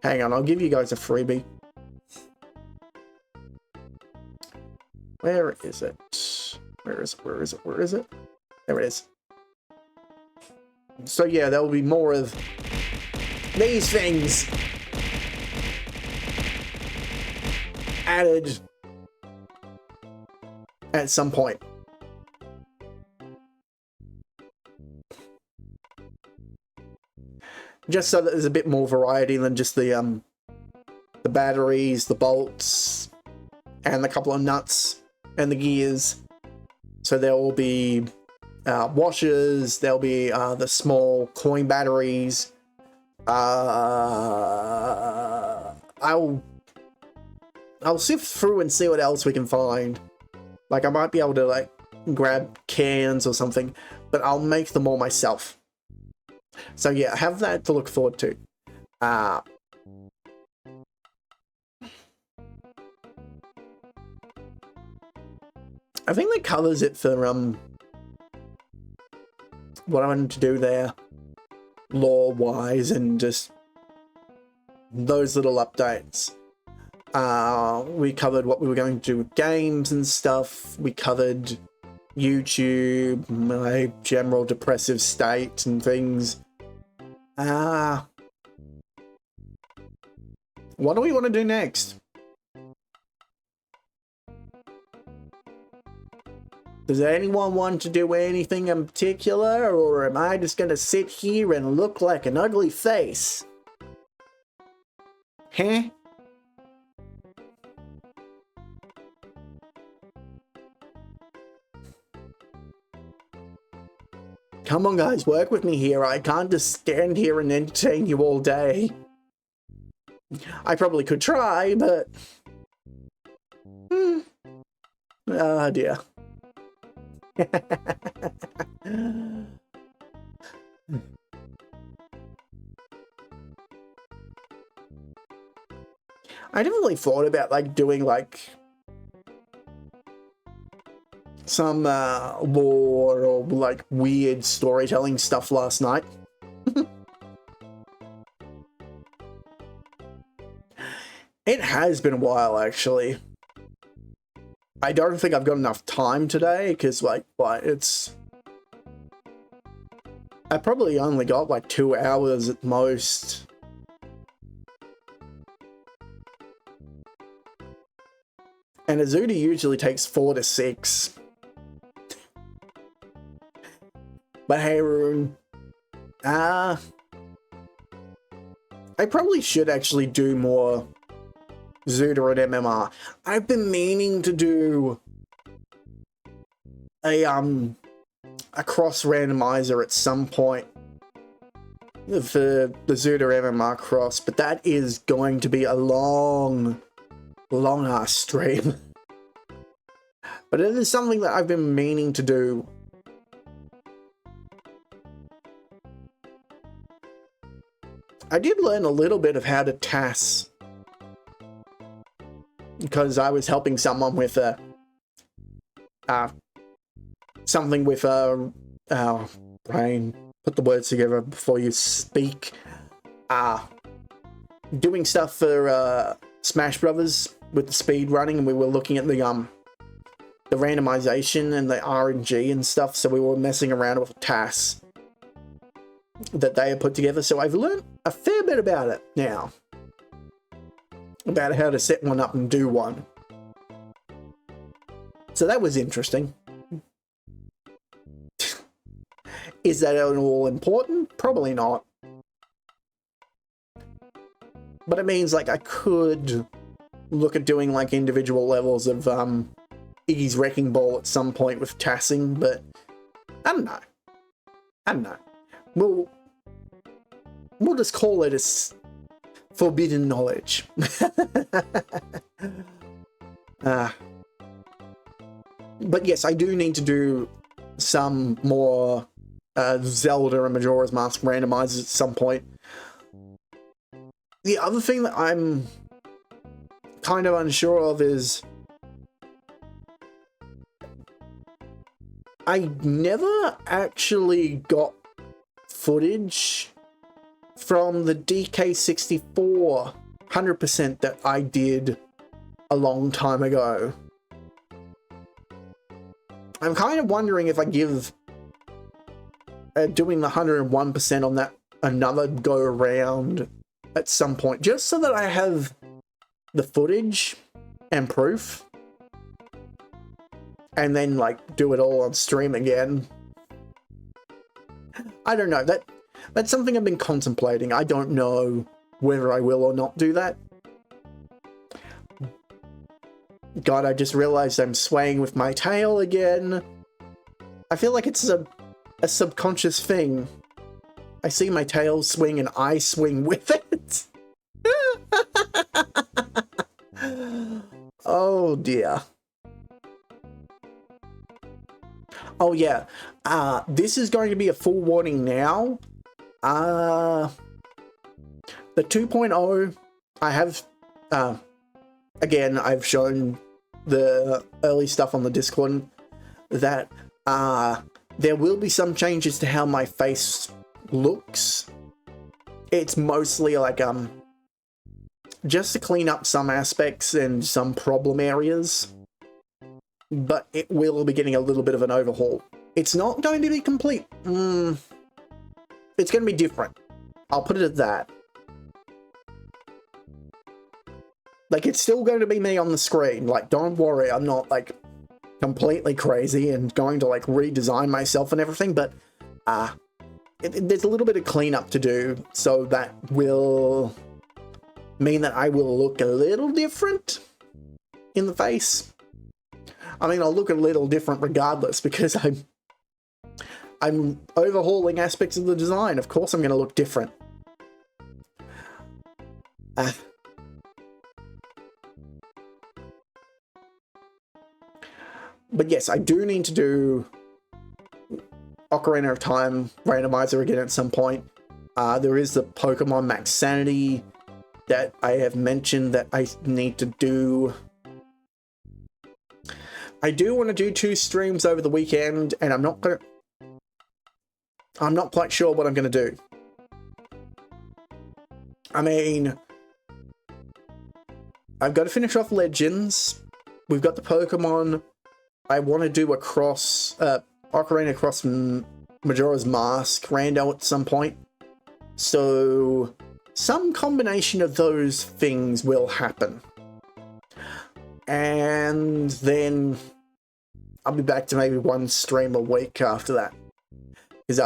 hang on, I'll give you guys a freebie. Where is it? Where is it? Where is it? Where is it? There it is. So yeah, there will be more of these things added at some point. Just so that there's a bit more variety than just the batteries, the bolts, and the couple of nuts and the gears. So there will be washers, there'll be the small coin batteries. I'll sift through and see what else we can find. Like, I might be able to, like, grab cans or something, but I'll make them all myself. So yeah, I have that to look forward to. I think that covers it for what I wanted to do there, lore-wise, and just those little updates. We covered what we were going to do with games and stuff. We covered YouTube, my general depressive state and things. What do we want to do next? Does anyone want to do anything in particular, or am I just going to sit here and look like an ugly face? Huh? Come on, guys, work with me here. I can't just stand here and entertain you all day. I probably could try, but... Oh, dear. I never really thought about, like, doing, like, some lore or, like, weird storytelling stuff last night. It has been a while, actually. I don't think I've got enough time today, because, like, it's... I probably only got, like, 2 hours at most. And a Zuda usually takes 4 to 6. But hey, Rune. I probably should actually do more Zuda and MMR. I've been meaning to do a cross randomizer at some point for the Zuda MMR cross, but that is going to be a long ass stream. But it is something that I've been meaning to do. I did learn a little bit of how to TAS, because I was helping someone with something with brain, put the words together before you speak, doing stuff for Smash Brothers with the speed running, and we were looking at the randomization and the RNG and stuff, so we were messing around with TAS that they had put together. So I've learned a fair bit about it now, about how to set one up and do one. So that was interesting. Is that at all important? Probably not. But it means, like, I could look at doing, like, individual levels of Iggy's Wrecking Ball at some point with tassing, but I don't know. We'll just call it as forbidden knowledge. But yes, I do need to do some more Zelda and Majora's Mask randomizers at some point. The other thing that I'm kind of unsure of is I never actually got footage from the DK64 100% that I did a long time ago. I'm kind of wondering if I give doing the 101% on that another go around at some point, just so that I have the footage and proof. and then like do it all on stream again. I don't know, that's something I've been contemplating. I don't know whether I will or not do that. God, I just realized I'm swaying with my tail again. I feel like it's a subconscious thing. I see my tail swing and I swing with it. Oh dear. Oh yeah, this is going to be a full warning now. The 2.0, I have, again, I've shown the early stuff on the Discord that there will be some changes to how my face looks. It's mostly like just to clean up some aspects and some problem areas, but it will be getting a little bit of an overhaul. It's not going to be complete. It's going to be different. I'll put it at that. Like, it's still going to be me on the screen. Like, don't worry, I'm not, like, completely crazy and going to, like, redesign myself and everything, but, there's a little bit of cleanup to do, so that will mean that I will look a little different in the face. I mean, I'll look a little different regardless, because I'm overhauling aspects of the design. Of course I'm going to look different. But yes, I do need to do Ocarina of Time randomizer again at some point. There is the Pokemon Max Sanity that I have mentioned that I need to do. I do want to do 2 streams over the weekend, and I'm not quite sure what I'm going to do. I mean, I've got to finish off Legends. We've got the Pokemon. I want to do Ocarina Across Majora's Mask rando at some point. So some combination of those things will happen. And then I'll be back to maybe 1 stream a week after that. Because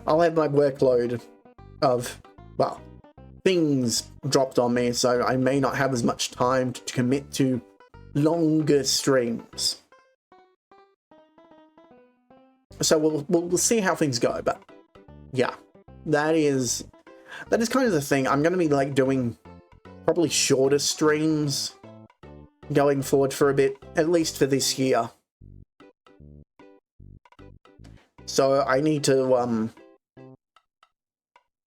I'll have my workload of, well, things dropped on me, so I may not have as much time to commit to longer streams. So we'll see how things go, but yeah, that is kind of the thing. I'm going to be like doing probably shorter streams going forward for a bit, at least for this year. So I need to,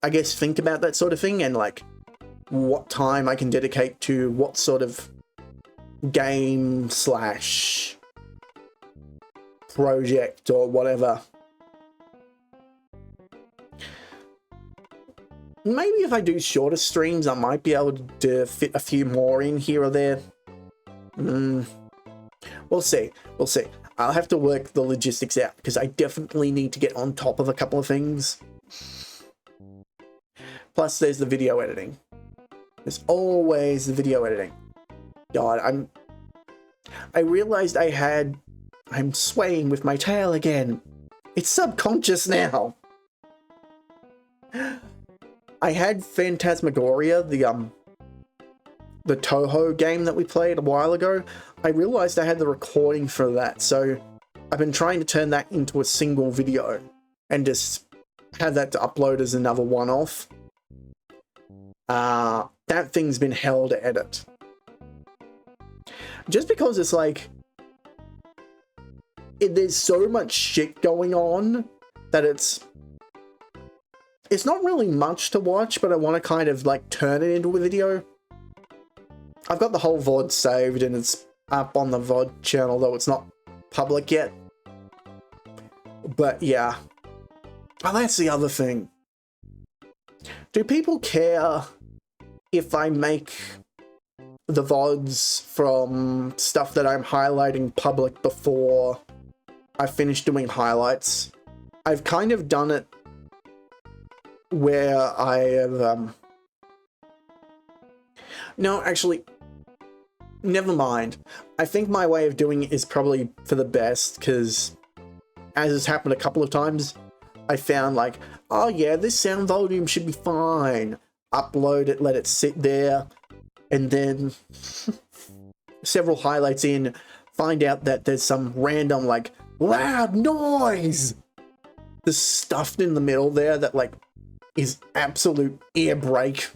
I guess, think about that sort of thing and like what time I can dedicate to what sort of game / project or whatever. Maybe if I do shorter streams, I might be able to fit a few more in here or there. We'll see. We'll see. I'll have to work the logistics out because I definitely need to get on top of a couple of things. Plus, there's the video editing. There's always the video editing. God, I realized I'm swaying with my tail again. It's subconscious now. I had Phantasmagoria, the Toho game that we played a while ago. I realized I had the recording for that, so I've been trying to turn that into a single video and just have that to upload as another one-off. That thing's been hell to edit. Just because it's like, there's so much shit going on that it's not really much to watch, but I want to kind of like turn it into a video. I've got the whole VOD saved and it's up on the VOD channel, though it's not public yet. But yeah. Oh, that's the other thing. Do people care if I make the VODs from stuff that I'm highlighting public before I finish doing highlights? I've kind of done it where I have, no, actually, never mind. I think my way of doing it is probably for the best, because as has happened a couple of times, I found like, oh yeah, this sound volume should be fine. Upload it, let it sit there, and then several highlights in, find out that there's some random like loud noise that's stuffed in the middle there that like is absolute ear break.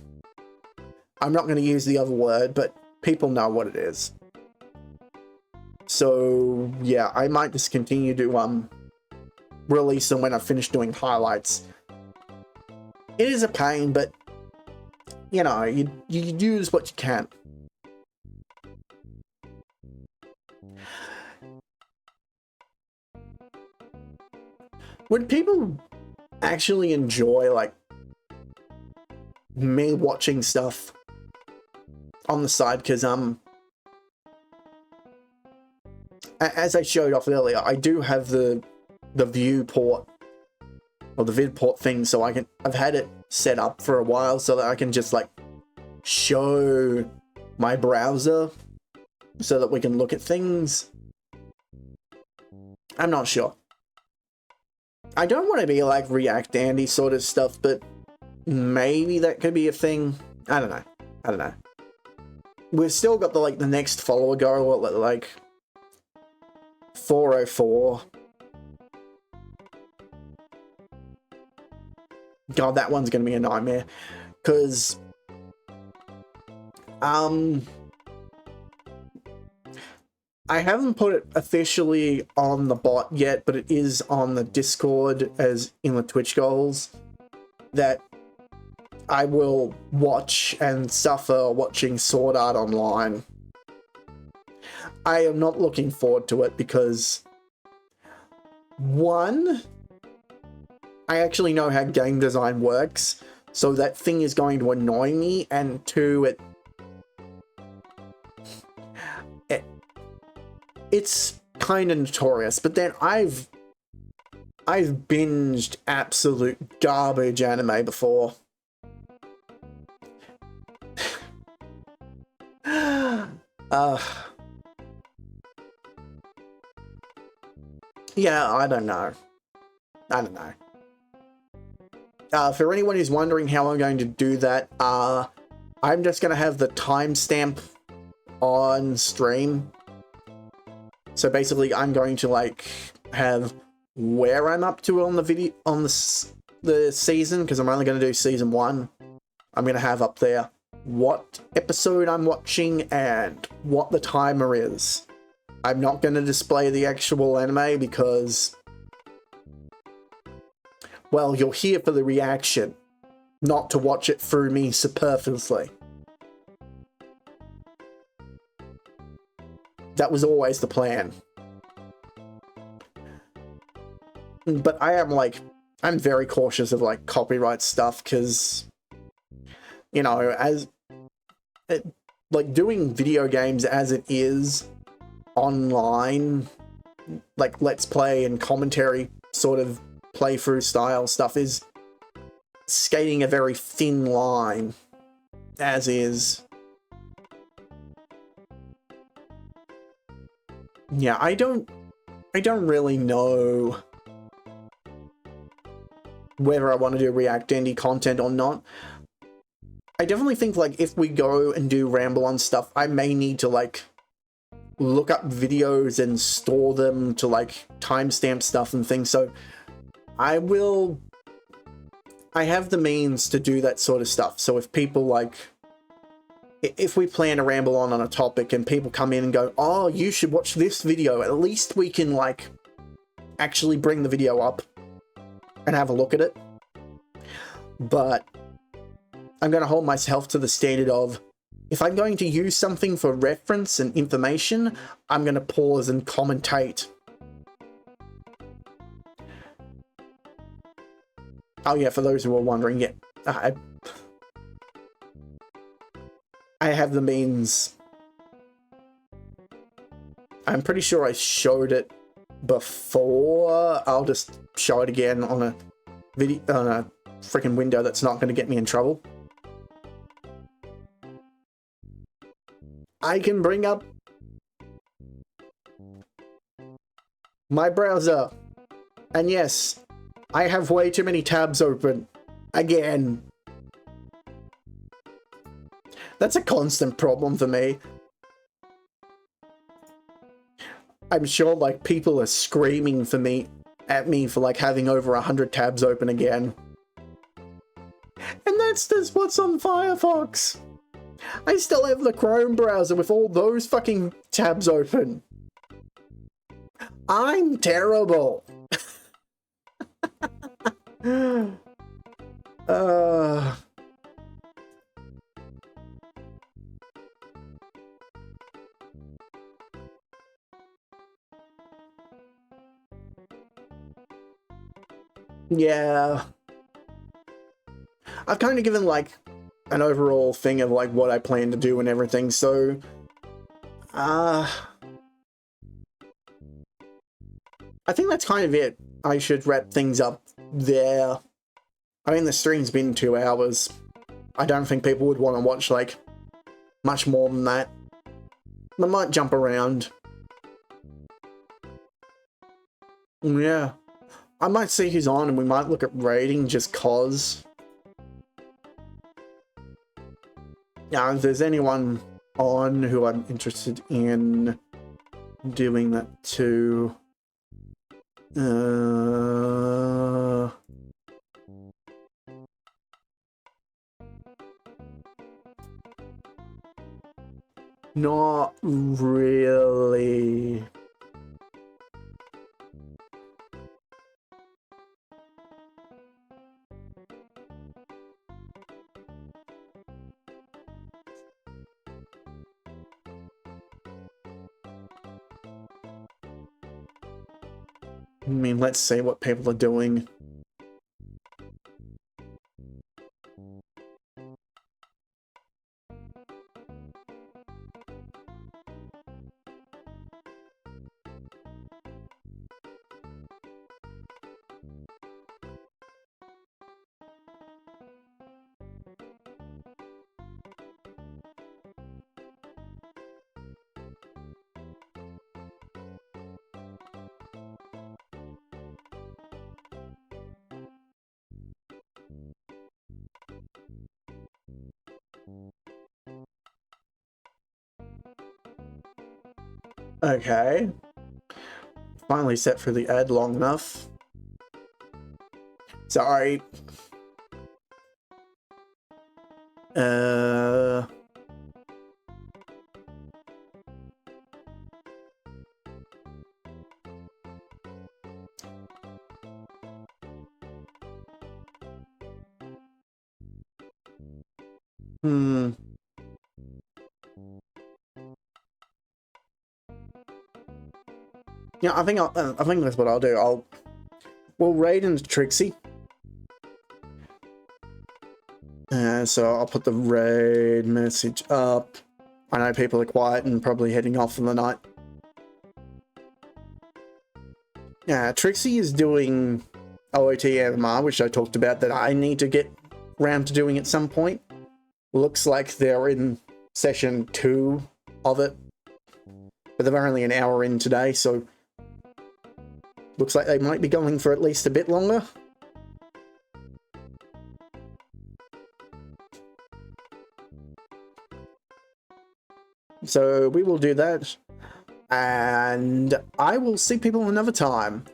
I'm not going to use the other word, but people know what it is. So yeah, I might just continue to release them when I finish doing highlights. It is a pain, but you know, you use what you can. Would people actually enjoy like me watching stuff on the side? Because as I showed off earlier, I do have the viewport or the vidport thing, so I've had it set up for a while so that I can just like show my browser so that we can look at things. I'm not sure. I don't want to be like React Andy sort of stuff, but maybe that could be a thing. I don't know. We've still got the next follower goal at like 404. God, that one's gonna be a nightmare, because I haven't put it officially on the bot yet, but it is on the Discord as in the Twitch goals that I will watch and suffer watching Sword Art Online. I am not looking forward to it because, one, I actually know how game design works, so that thing is going to annoy me, and two, it's kind of notorious. But then I've binged absolute garbage anime before. Yeah, I don't know. For anyone who's wondering how I'm going to do that, I'm just going to have the timestamp on stream. So basically, I'm going to like have where I'm up to on the video on the season, because I'm only going to do season 1. I'm going to have up there what episode I'm watching and what the timer is. I'm not going to display the actual anime because, well, you're here for the reaction, not to watch it through me superfluously. That was always the plan. But I'm very cautious of like copyright stuff, because, you know, like doing video games as it is online, like Let's Play and commentary sort of playthrough style stuff, is skating a very thin line, as is. Yeah, I don't really know whether I want to do React Indie content or not. I definitely think like if we go and do ramble on stuff, I may need to like look up videos and store them to like timestamp stuff and things. So I have the means to do that sort of stuff. So if people like, if we plan a ramble on a topic and people come in and go, oh, you should watch this video, at least we can like actually bring the video up and have a look at it. But I'm going to hold myself to the standard of, if I'm going to use something for reference and information, I'm going to pause and commentate. Oh yeah, for those who are wondering, yeah, I have the means. I'm pretty sure I showed it before. I'll just show it again on a video, on a freaking window that's not going to get me in trouble. I can bring up my browser. And yes, I have way too many tabs open. Again. That's a constant problem for me. I'm sure, like, people are screaming at me for, like, having over 100 tabs open again. And that's just what's on Firefox. I still have the Chrome browser with all those fucking tabs open. I'm terrible. Yeah. I've kind of given, like, an overall thing of, like, what I plan to do and everything, so... I think that's kind of it. I should wrap things up there. I mean, the stream's been 2 hours. I don't think people would want to watch, like, much more than that. I might jump around. Yeah. I might see who's on and we might look at rating just cause. Yeah, if there's anyone on who I'm interested in doing that too. Not really. I mean, let's see what people are doing. Okay. Finally set for the ad long enough. Sorry. Yeah, I think that's what I'll do. We'll raid into Trixie. So I'll put the raid message up. I know people are quiet and probably heading off for the night. Yeah, Trixie is doing OOT MMR, which I talked about that I need to get round to doing at some point. Looks like they're in session 2 of it. But they're only an hour in today, so looks like they might be going for at least a bit longer. So we will do that. And I will see people another time.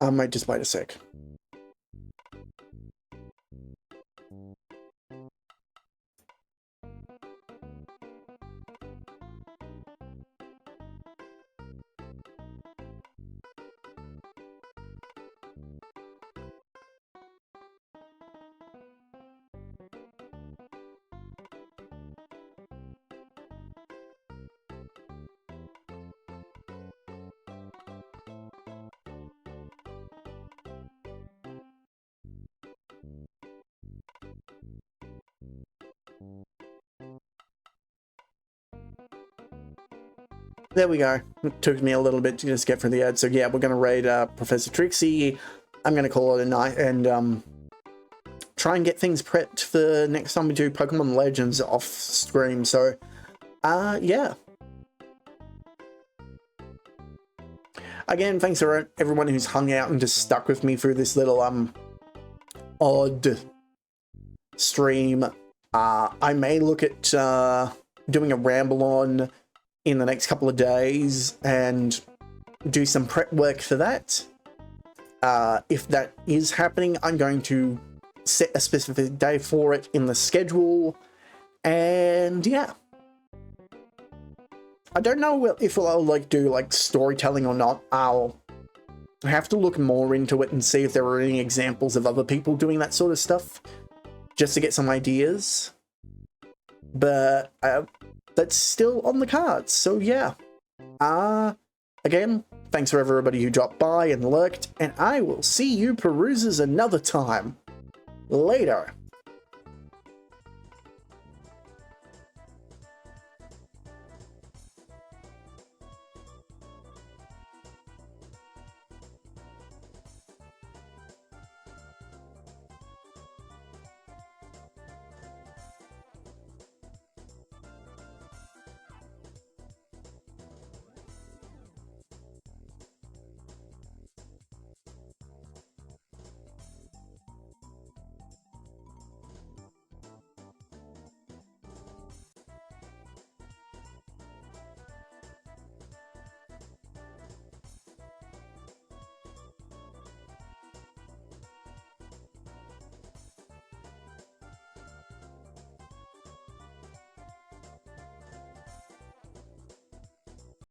I might just wait a sec. There we go. It took me a little bit to just get through the ad. So yeah, we're going to raid Professor Trixie. I'm gonna call it a night and try and get things prepped for next time we do Pokemon Legends off stream. So, yeah. Again, thanks to everyone who's hung out and just stuck with me through this little odd stream. I may look at doing a ramble on in the next couple of days and do some prep work for that. If that is happening, I'm going to set a specific day for it in the schedule, and yeah. I don't know if I'll like do like storytelling or not. I'll have to look more into it and see if there are any examples of other people doing that sort of stuff, just to get some ideas. But that's still on the cards, so yeah. Again, thanks for everybody who dropped by and lurked, and I will see you perusers another time. Later.